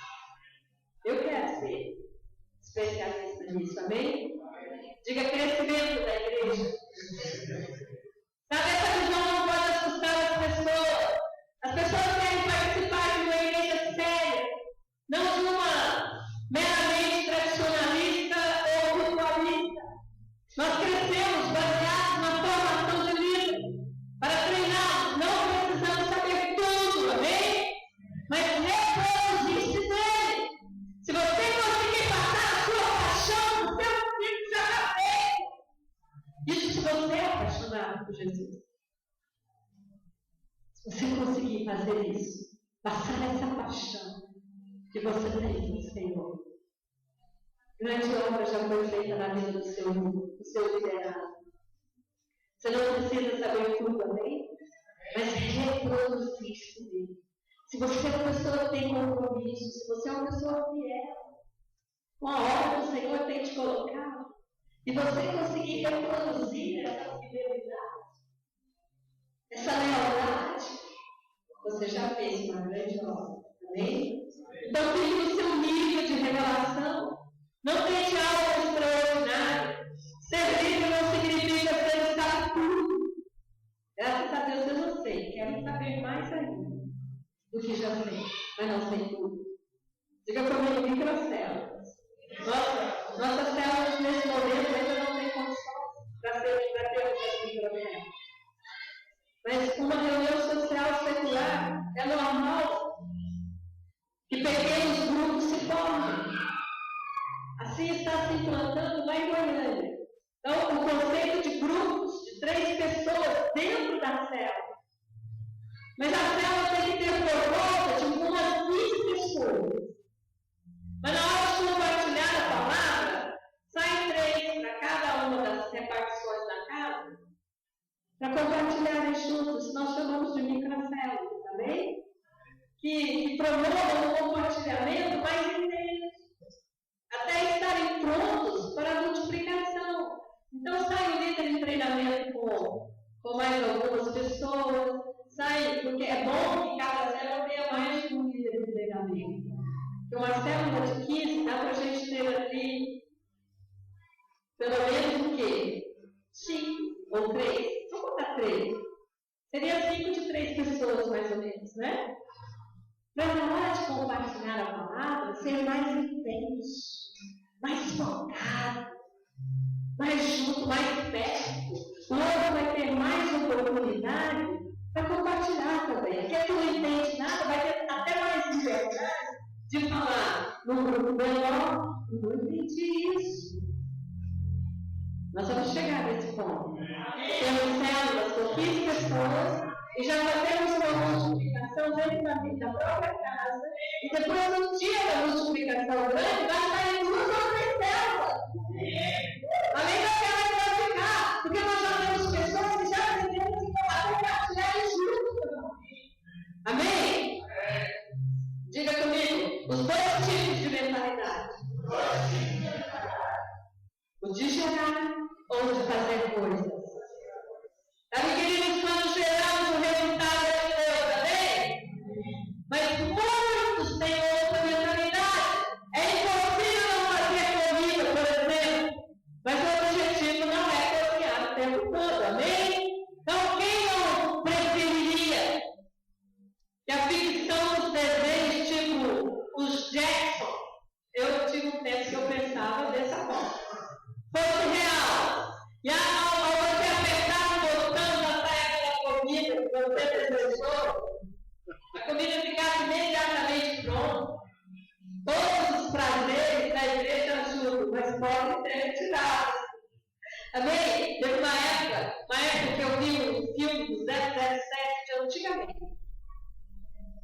Eu quero ser especialista nisso, amém? Diga crescimento da igreja. Sabe, essa visão não pode assustar as pessoas. As pessoas querem participar de uma igreja séria, não de uma meramente tradicionalista ou ritualista. Nós crescemos baseados na formação de líderes. Para treinar, não precisamos saber tudo, amém? Mas reproduzir-se dele. Se você conseguir passar a sua paixão, o seu filho já está feito. Isso se você é apaixonado por Jesus. Se você conseguir fazer isso, passar essa paixão que você tem no Senhor. Grande obra já foi feita na vida do seu liderado. Você não precisa saber tudo, amém? Mas reproduzir-se dele. Se você é uma pessoa que tem compromisso, se você é uma pessoa fiel, com a obra que o Senhor tem te colocado, e você conseguir reproduzir essa fidelidade, essa lealdade, você já fez uma grande obra, amém? Então, fique no seu nível de revelação. Não tente algo extraordinário. Ser livre não significa que você sabe tudo. Graças a Deus eu não sei. Quero saber mais ainda do que já sei, mas não sei tudo. Diga comigo, microcélulas. Nossas células nesse momento ainda não têm condições para termos as microcélulas. Mas uma reunião social secular é normal que pequenos grupos se formem. Assim está se implantando lá em Goiânia. Então, o conceito de grupos de 3 pessoas dentro da célula. Mas a célula tem que ter por volta de umas 20 pessoas. Mas na hora de compartilhar a palavra, saem 3 para cada uma das repartições da casa, para compartilharem juntos. Nós chamamos de microcélulas, também, que promovam o compartilhamento mais intenso, até estarem prontos para a multiplicação. Então sai o líder de treinamento com mais algumas pessoas, sai, porque é bom que cada célula tenha mais de um líder de treinamento. Porque uma célula de 15 dá para a gente ter ali pelo menos o quê? 5 ou 3. Vamos botar 3. Seria 5 de 3 pessoas, mais ou menos, né? Para na hora de compartilhar a palavra, ser mais intenso, mais focado, mais junto, mais perto. O outro vai ter mais oportunidade para compartilhar também. Quem não entende nada vai ter até mais liberdade de falar no grupo menor. Não entendi isso. Nós vamos chegar nesse ponto. Temos células com 15 pessoas e já temos uma multiplicação. multiplicação dentro da própria casa. E depois, no dia da multiplicação grande, vai sair 2 ou 3 células. Além daquela que vai ficar. Porque nós já temos pessoas que já aprenderam a compartilhar junto. Amém? Diga comigo. Os 2 tipos de mentalidade. O de gerar ou de fazer coisas. Sabe, queridos, quando geramos o resultado de Deus, amém? Mas muitos têm outra mentalidade. É impossível não fazer comida, por exemplo. Mas o objetivo não é cozinhar o tempo todo, amém? Então, quem não preferiria que a ficção dos desenhos, tipo os Jackson, eu tive um tempo que eu pensava dessa forma, fosse real. E ao você apertar o botão da saia da comida que você desejou, a comida ficasse imediatamente pronta. Todos os prazeres da igreja ajudam, mas podem ser retirados. Amém? Teve uma época que eu vi um filme do 007 de antigamente.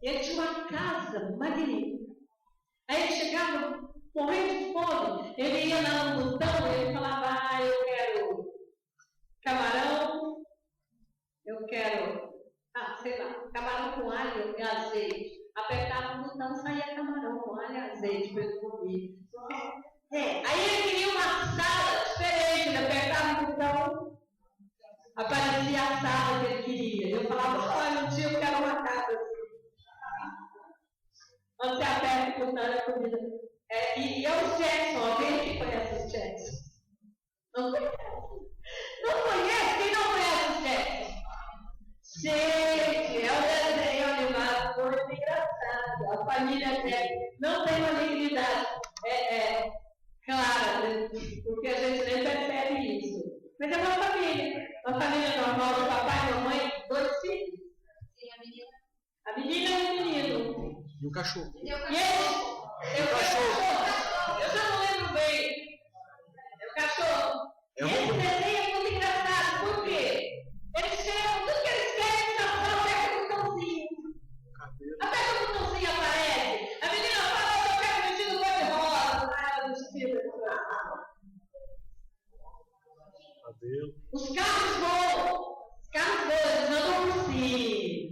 E ele tinha uma casa magnífica. Aí ele chegava morrendo de fome. Ele ia lá no botão e ele falava: eu quero camarão, eu quero, sei lá, camarão com alho e azeite. Apertava o botão, saía camarão com alho e azeite para ele comer. Aí ele queria uma sala diferente. Ele apertava o botão, aparecia a sala que ele queria. Eu falava: olha, tio, eu quero uma casa assim. Quando você aperta o botão, é comida. E é o Jackson, alguém que conhece os Jackson? Não conhece? Não conhece? Quem não conhece os Jackson? Gente, é um desenho animado muito engraçado. A família dele não tem uma dignidade clara, porque a gente nem percebe isso. Mas é uma família normal de papai e mamãe, 2 filhos. Sim, a menina e o menino. E o cachorro. E o cachorro. Eu já não lembro bem. É o cachorro. Esse desenho é muito engraçado. Por quê? Eles chegam, tudo que eles querem só aperta o botãozinho. Aperta o botãozinho, aparece. A menina fala: eu quero vestido cor-de-rosa. Ela vestida. Os carros voam. Eles andam por cima.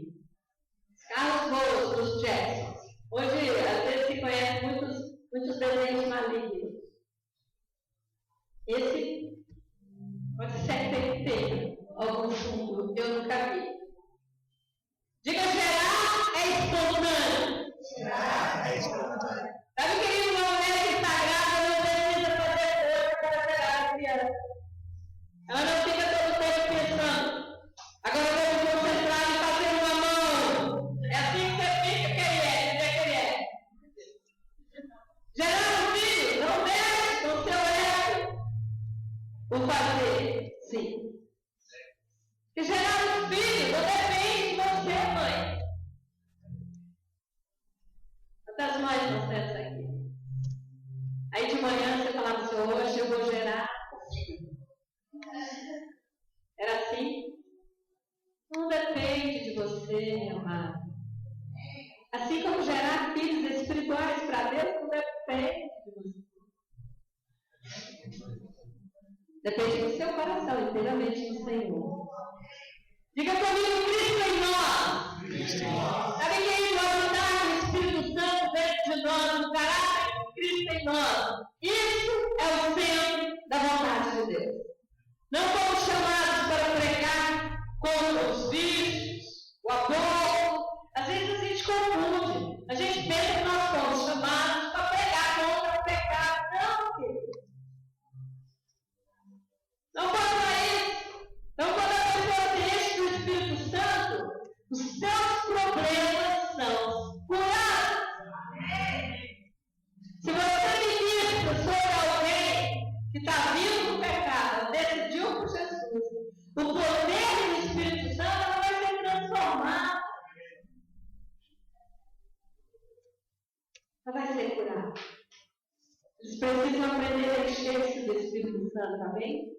Os carros voam dos Jacksons. Hoje, às vezes, se conhece muitos desenhos malignos. Esse pode ser que tenha algum fundo, eu nunca vi. Diga: gerar é espontâneo. Gerar é espontâneo. Sabe, querido, uma mulher que está grávida não precisa fazer força para gerar a criança. Ela não fica todo tempo pensando: agora eu vou me concentrar em fazer uma mão. É assim que você fica, querido. Gerar um filho não mexe com o seu ego. O fazer, sim. E gerar um filho não depende de você, mãe. Quantas mães nós temos aqui? Aí de manhã você falava assim: hoje eu vou gerar um filho. Era assim? Não depende de você, meu amado. Assim como gerar filhos espirituais para Deus, não depende de você. Depende do seu coração, inteiramente do Senhor. Diga comigo: Cristo em nós. Sabe quem vai mudar o Espírito Santo dentro de nós, o caráter de Cristo em nós? Isso é o centro da vontade de Deus. Não fomos chamados para pregar contra os vícios, o aborto. Às vezes a gente confunde. A gente pensa que nós fomos chamados para pregar contra o pecado. Não, querido. Não foi para isso. Então, quando a pessoa se enche do Espírito Santo, os seus problemas são curados. Se você ministra sobre alguém que está vindo do pecado, decidiu por Jesus, o poder do Espírito Santo vai ser transformado. Ela vai ser curada. Eles precisam aprender a encher-se do Espírito Santo, amém?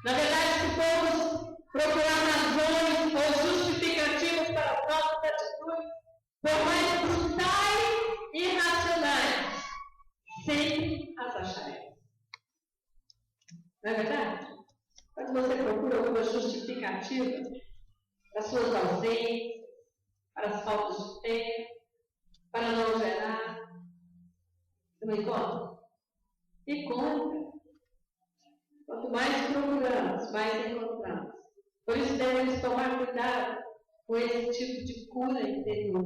Na verdade, se formos procurar razões ou justificativos para o nosso atitudes, por mais brutais e irracionais, sempre as acharemos. Não é verdade? Quando você procura alguma justificativa para suas ausências, para as faltas de tempo, para não gerar, você não encontra? Encontra. Quanto mais procuramos, mais encontramos. Por isso devemos tomar cuidado com esse tipo de cura interior.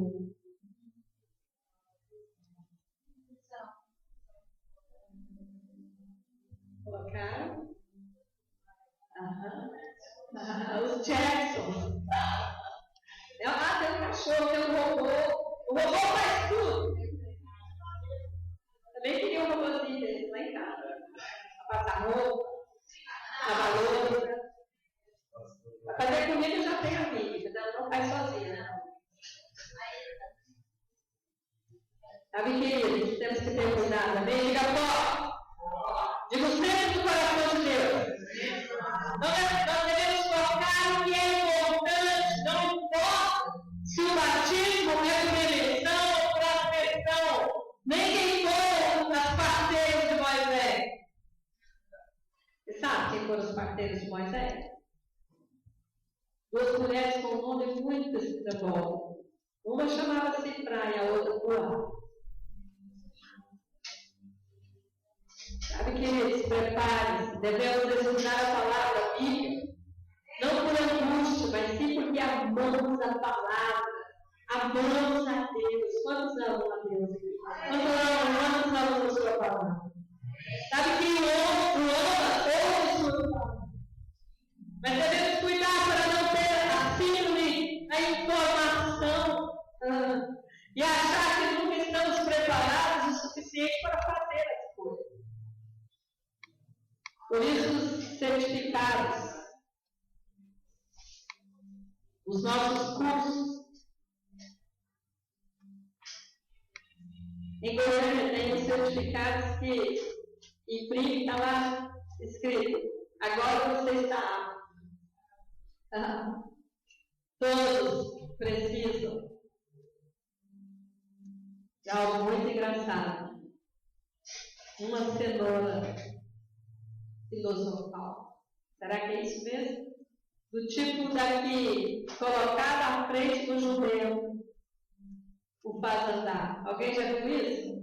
Colocaram? Os Jacksons. Tem um cachorro, tem um robô. O robô faz tudo. Também queria um robôzinho desse lá em casa. Pra passar roupa, lavar louça. Pra fazer comida eu já tenho a minha, mas ela não faz sozinha, né? Sabe, queridos, temos que ter cuidado, amém? Diga pó! Digo sempre do coração de Deus. Nós devemos focar no que é importante, não importa se o batismo é uma eleição ou prospecção, nem quem foram as parteiras de Moisés. Você sabe quem foram os parteiros de Moisés? Duas mulheres com um nome muito estranho. Uma chamava-se Praia, a outra Boa. Sabe, queridos, prepare-se. Devemos estudar a palavra Bíblia, não por angústia, mas sim porque amamos a palavra, amamos a Deus. Quantos amam a Deus? Quantos amam a sua palavra? Sabe que o homem ouve sua palavra. Mas devemos cuidar para não ter a síndrome, a informação e achar que nunca estamos preparados o suficiente para fazer as coisas. Por isso, certificados. Os nossos cursos em Goiânia tem os certificados que imprime, está lá escrito: agora você está apto. Todos precisam de algo muito engraçado. Uma cenoura filosofal. Será que é isso mesmo? Do tipo daqui, colocada à frente do jumento, o faz andar. Alguém já viu isso?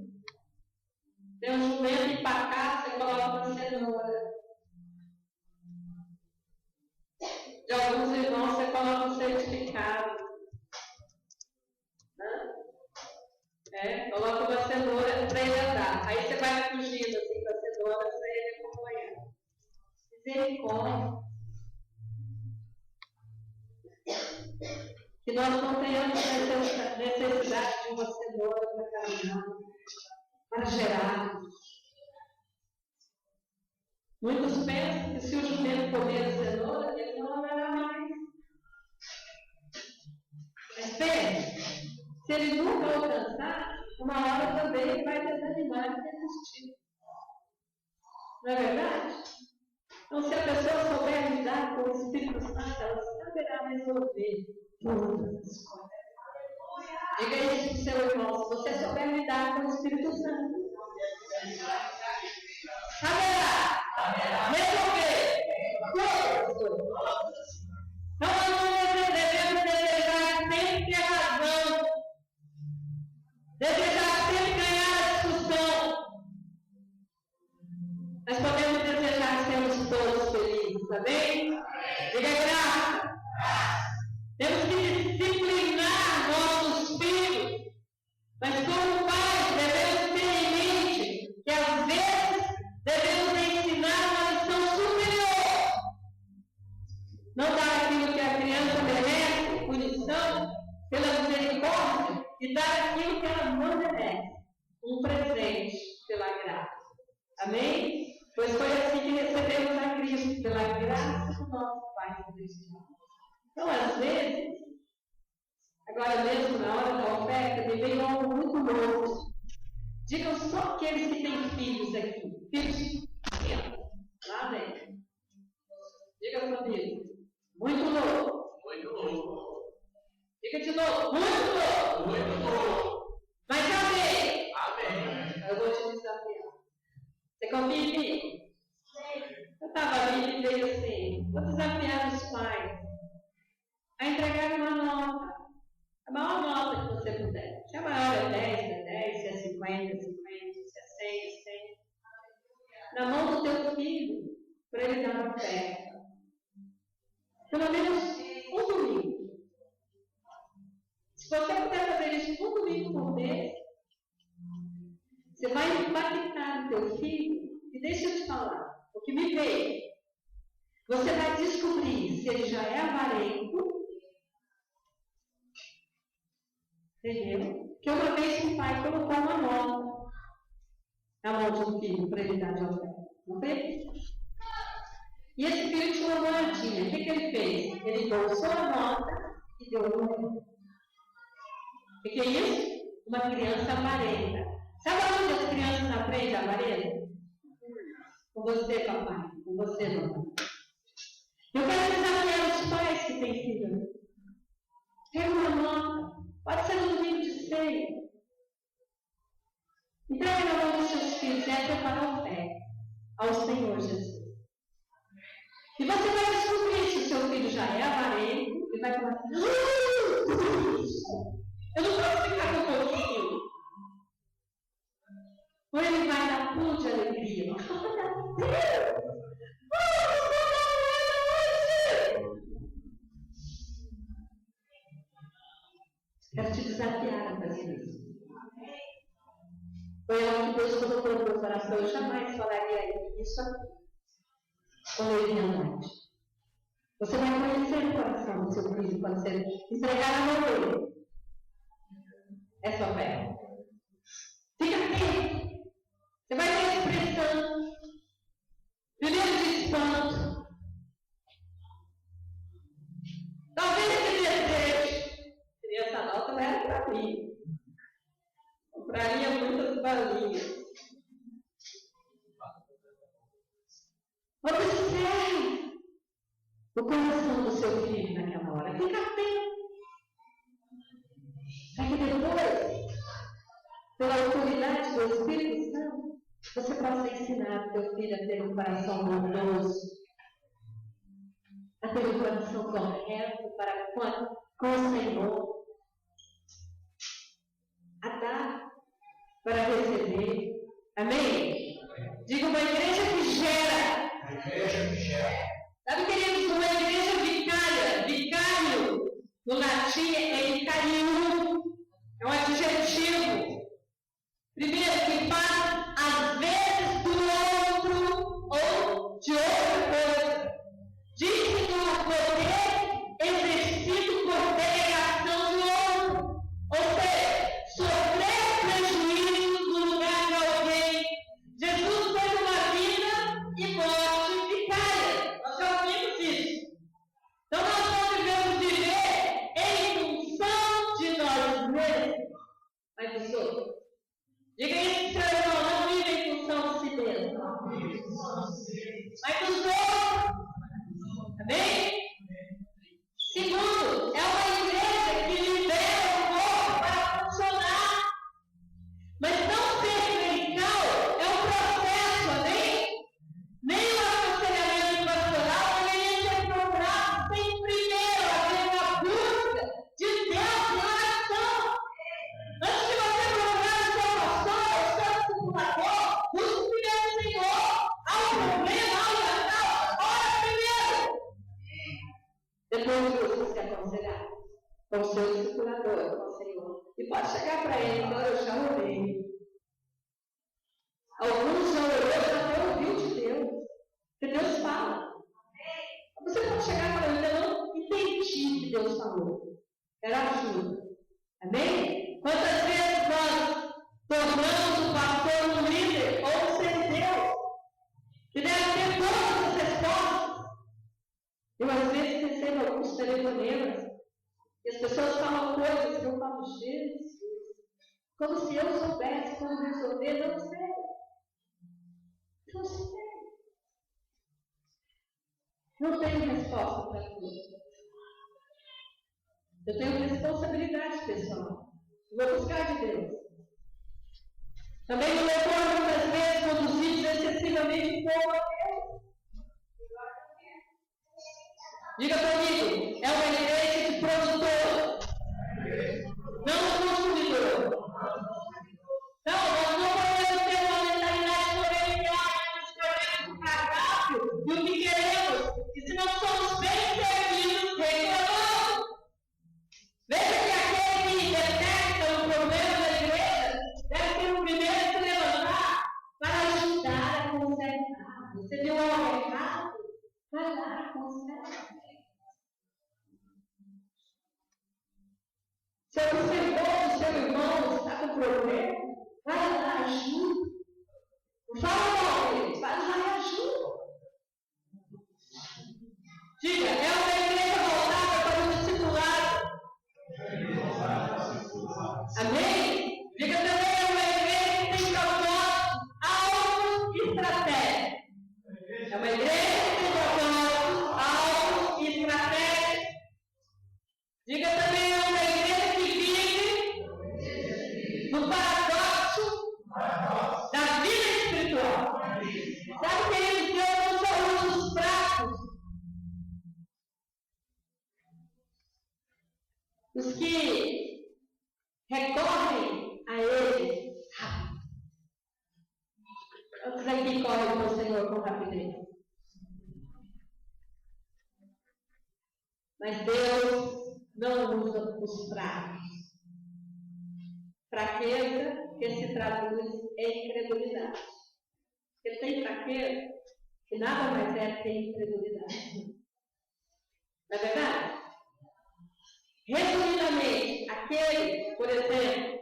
Tem um jumento empacado, você coloca uma cenoura. De alguns irmãos, você coloca um certificado. Coloca uma cenoura para ele andar. Aí você vai fugindo assim com a cenoura para ele acompanhar. Misericórdia. Que nós não tenhamos necessidade de uma cenoura para caminhar, para gerar. Muitos pensam que se o jumento comer a cenoura, ele não andará mais. Mas pense, se ele nunca alcançar, uma hora também ele vai desanimar e desistir. Não é verdade? Então, se a pessoa souber lidar com o Espírito Santo, ela saberá resolver todas as coisas. Diga isso para o seu irmão: se você souber lidar com o Espírito Santo, saberá resolver todas as coisas. Então, nós devemos desejar sempre a razão, desejar sempre ganhar a discussão. Nós podemos desejar que sermos todos felizes, amém? Diga graça. Temos que disciplinar nossos filhos, mas como pais devemos ter em mente que às vezes devemos ensinar uma lição superior. Não dar aquilo que a criança merece, punição, pela misericórdia, e dar aquilo que ela não merece, um presente pela graça. Amém? Pois foi assim que recebemos a Cristo, pela graça do nosso Pai Celestial. Então, às vezes, agora mesmo na hora da oferta, me veio algo muito louco. Digam só aqueles que têm filhos aqui. Filhos pequenos, lá dentro. Diga comigo. Muito louco. Muito louco. Diga de novo. Muito louco. Mas amém. Eu vou te desafiar. Você confia em mim? Eu estava ali e veio assim, vou desafiar os pais a entregar uma nota, a maior nota que você puder. Se a maior é 10, é 10, se é 50, 50, se é 100, é 100. Na mão do teu filho, para ele dar uma festa. Pelo menos um domingo. Se você puder fazer isso um domingo por mês, você vai impactar o teu filho. E deixa eu te falar, o que me veio. Você vai descobrir se ele já é avarento. Entendeu? Que uma vez um pai colocou uma nota na mão de um filho para ele dar de oferta. Não fez? E esse filho tinha uma moedinha. O que ele fez? Ele bolsou a nota e deu uma moeda. O que é isso? Uma criança avarenta. Sabe onde as crianças aprendem a avarenta? Com você, papai. Com você, mamãe. Eu quero desafiar os pais que têm filho. Pega uma nota. Pode ser no domingo de ceia. Entregue na mão dos seus filhos. Essa é para a oferta ao Senhor Jesus. E você vai descobrir se o seu filho já é avarento. Ele vai falar assim, eu não posso ficar com um pouquinho. Ou ele vai dar pulo de alegria. Quero te desafiar a fazer isso. Foi algo que Deus colocou no meu coração. Eu jamais falaria isso aqui. Quando eu vinha à noite. Você vai conhecer o coração do seu filho quando você entregar a mão dele. É só fé. Fica atento. Você vai ter expressão. Primeiro de espanto. Talvez esse desejo. Essa nota não era para mim. Compraria muitas balinhas. Observe o coração do seu filho naquela hora. Fica atento. Para que depois, pela autoridade do Espírito Santo, você possa ensinar o teu filho a ter um coração bondoso, a ter um coração correto para com o Senhor, a dar para receber. Amém? Diga uma igreja que gera. Sabe, queridos, uma igreja vicária. Vicário, no latim, é vicarium. É um adjetivo. Primeiro, que faz às vezes do outro ou de outra coisa. Diz que o poder exercido por delegação do outro. Ou seja, sofrer prejuízo no lugar de alguém. Jesus teve uma vida e morte vicária. Nós já ouvimos isso. Então nós não devemos viver em função de nós mesmos, mas dos outros. Diga isso, seu irmão, não vive em função de si mesmo. Mas dos outros. Amém? Segundo, é uma igreja que libera o corpo para funcionar. Mas não ser clerical é um processo, amém? Nem o aconselhamento pastoral deveria ser procurado sem primeiro haver uma busca de Deus em oração. Antes de você procurar o seu pastor, o seu discipulador, busque primeiro o Senhor. Há um problema, há um Natal, ora primeiro. Depois você se aconselhar com o seu discipulador, com o Senhor. E pode chegar para ele, então eu já orei. Alguns já orou, já até ouviu de Deus. Porque Deus fala. Você pode chegar e falar, eu não entendi o que Deus falou. Era ajuda. Amém? Quantas vezes nós tornamos o pastor um líder ou um semideus? Que deve ter todas as respostas. Eu às vezes recebo alguns telefonemas e as pessoas falam coisas que eu falo, Jesus, como se eu soubesse como resolver, não sei. Não sei. Não tenho resposta para tudo. Eu tenho responsabilidade pessoal. Vou buscar de Deus. Também me levou muitas vezes conduzidos excessivamente pouco a Deus. Diga comigo, é uma igreja de produtor, não consumidor. Não, nós não podemos ter uma mentalidade comercial, escolhemos o cardápio e o que queremos. E se não somos bem servidos, reclamamos. Veja que aquele que detecta o problema da igreja deve ser o primeiro a se levantar para ajudar a consertar. Você viu algo errado? Vai lá, conserta. Se observou o seu irmão está com problema, vai lá, ajuda. Não fala mal, vai lá e ajuda. Diga, é uma igreja voltada para o discipulado. Amém? Diga também, é uma igreja que tem propósitos altos e estratégicos. É uma igreja que tem propósitos altos e estratégicos. Diga também, é uma igreja que vive no paradoxo da vida espiritual. Sabe, queridos, Deus não só usa os fracos, os que recorrem a Ele. Outros aqui correm para o Senhor com rapidez. Mas Deus não usa os fracos. Fraqueza que se traduz em incredulidade. Porque tem fraqueza que nada mais é que incredulidade. Não é verdade? Resumidamente, aquele, por exemplo,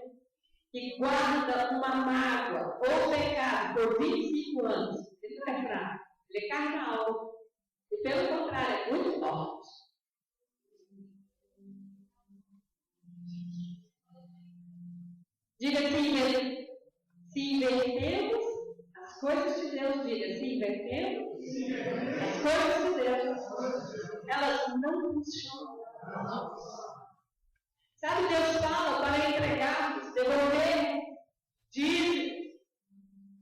que guarda uma mágoa ou pecado por 25 anos, ele não é fraco, ele é carnal. E pelo contrário, é muito forte. Diga assim, se invertemos as coisas de Deus, diga, se invertemos as coisas de Deus, elas não funcionam. Sabe, Deus fala para entregarmos, devolver, dízimo.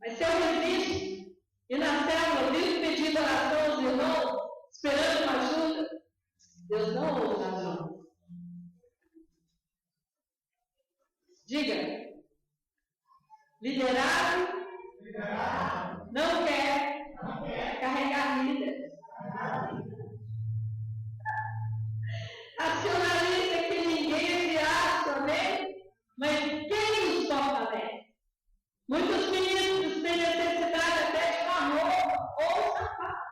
Mas se eu resisto e na célula vivo pedindo oração aos irmãos, esperando uma ajuda, Deus não ouve as mãos. Diga, liderado não quer carregar líderes. Acionalista que ninguém se acha, amém? Mas quem nos fortalece? Muitos ministros têm necessidade até de uma roupa ou sapato.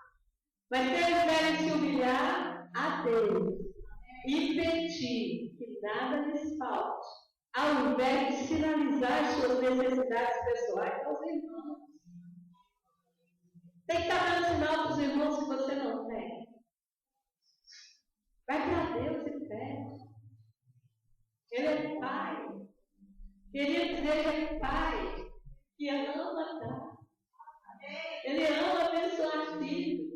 Mas se eles querem se humilhar a Deus e pedir que nada lhes falte, ao invés de sinalizar suas necessidades pessoais aos irmãos. Tem que estar dando sinal para os irmãos que você não tem. Vai para Deus e pede. Ele é Pai. Queridos, Ele é Pai que ama dar. Ele ama abençoar filhos.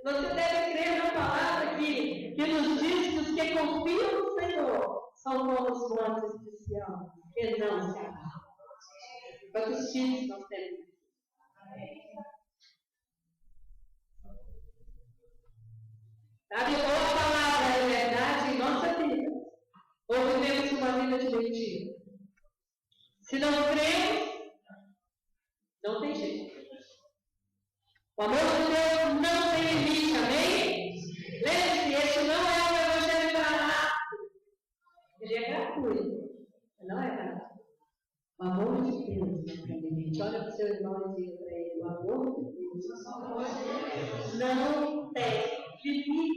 Você deve crer na palavra que nos diz que os que confiam no Senhor são como os montes de Sião, que não se abalam. Quantos filhos nós temos? Sabe, ou a palavra é verdade em nossa vida, ou vivemos uma vida de mentira. Se não cremos, não tem jeito. O amor de Deus não tem limite, amém? Lembre-se, esse não é um evangelho barato. Ele é gratuito, não é barato. O amor de Deus não tem limite. Olha para o seu irmão e diga para ele, o amor de Deus não tem limite.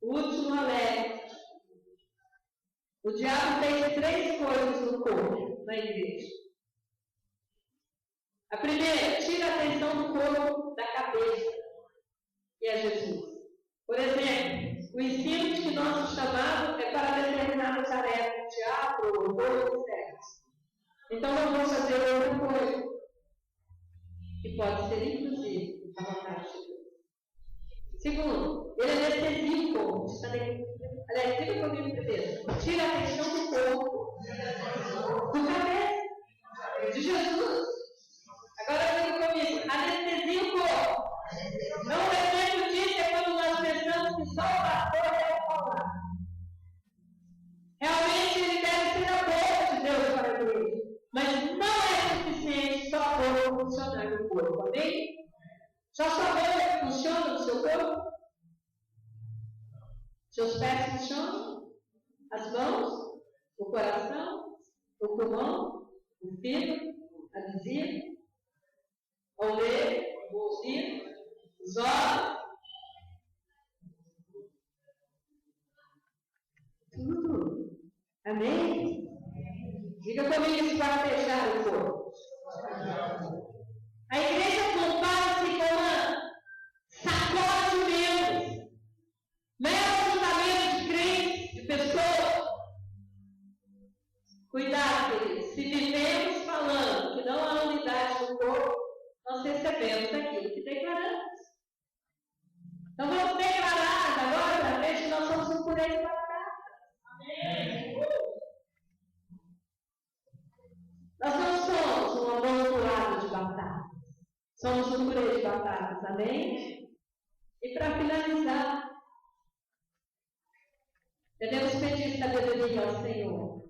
O último alerta. O diabo fez 3 coisas no corpo, na igreja. A primeira, tira a atenção do corpo da cabeça, que é Jesus. Por exemplo, o ensino de que nosso chamado é para determinada tarefa, teatro, louvor, etc. Então não vou fazer outra coisa, que pode ser inclusive a vontade de Deus. Segundo, Ele anestesia o corpo. Aliás, fica comigo primeiro. Tira a questão do corpo, do cabeça, de Jesus. Agora fica comigo. Anestesia o corpo. Um exemplo disso é quando nós pensamos que só o pastor deve falar. Realmente ele deve ser a boca de Deus para a igreja. Mas não é suficiente só a boca funcionar no corpo, amém? Só sua boca funciona no seu corpo? Seus pés funcionam? As mãos? O coração? O pulmão? O fígado? A vesícula? A orelha? O ouvido? Os olhos? Tudo. Amém? Diga comigo se vai fechar o corpo. A igreja compara-se com uma sacola de membros. Mero fundamento de crentes, de pessoas. Cuidado, queridos. Se vivemos falando que não há unidade no corpo, nós recebemos aquilo que declaramos. Então vamos declarar agora para frente que nós somos um purê de batata. Amém. Nós não somos um amontoado de batatas. Somos um purê de batatas. Amém? E para finalizar, devemos pedir sabedoria ao Senhor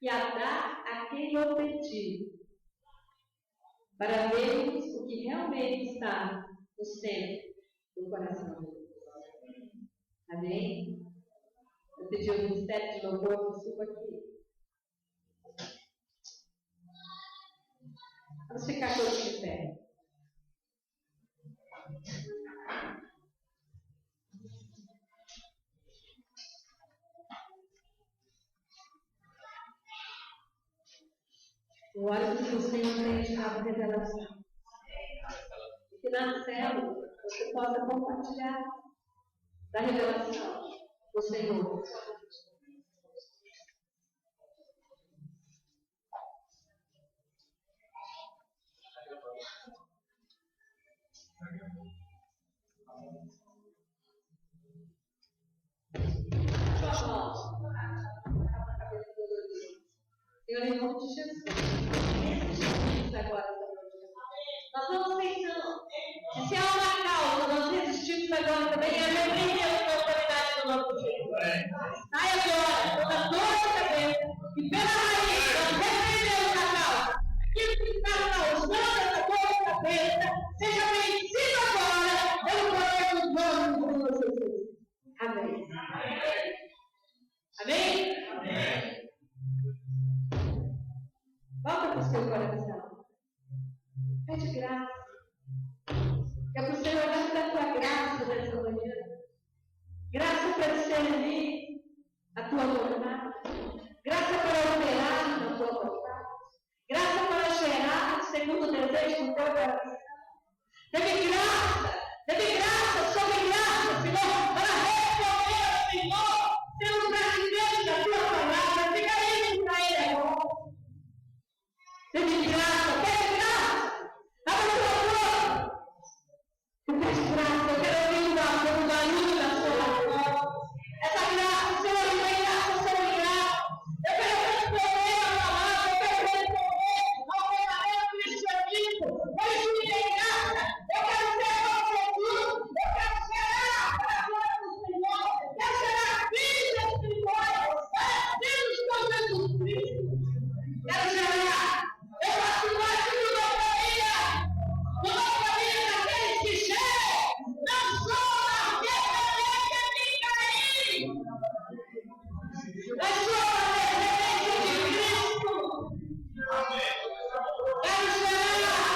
e a dar a quem eu pedi, para vermos o que realmente está no centro do coração de Deus. Amém? Eu pedi o ministério de louvor, que suba aqui. Vamos ficar todos de pé. Eu oro que o Senhor tenha tirado a revelação. E que na célula você possa compartilhar da revelação do Senhor. Senhor, em nome de Jesus, resistimos agora essa noite. Nós vamos pensando. E se há uma causa, nós resistimos agora também. Eu repreendo a autoridade do nome de Jesus. Sai agora, toda dor de cabeça, e pela raiz, nós repreendemos a causa. Aquilo que está causando essa dor de cabeça, seja vencido agora, pelo poder do nome de Jesus. Amém. Amém? Amém. Volta para o seu coração. Pede graça. É para o Senhor dar da tua graça nessa manhã. Graça para discernir a tua vontade. Graça para operar na tua vontade. Graça para gerar segundo o desejo do teu coração. Deve graça sobre graça, Senhor, para responder ao Senhor, pelos brasileiros da tua palavra. Fica isso para Ele agora. Pede graça. Abra sua boca. Pede graça. Eu quero ouvir o barulho da sua voz. Essa graça, Senhor, não é graça sobre graça. Eu quero responder a palavra. Eu quero responder ao verdadeiro cristianismo. Eu me dê graça. Eu quero ser como Jesus. Eu quero gerar para a glória do Senhor. Eu quero gerar filhos espirituais. Filhos com Jesus Cristo. Quero gerar. Eu faço parte de uma família daqueles que chegam, não só aquele que cair, mas só a presença de Cristo. Quero gerar, quero aprender a gerar.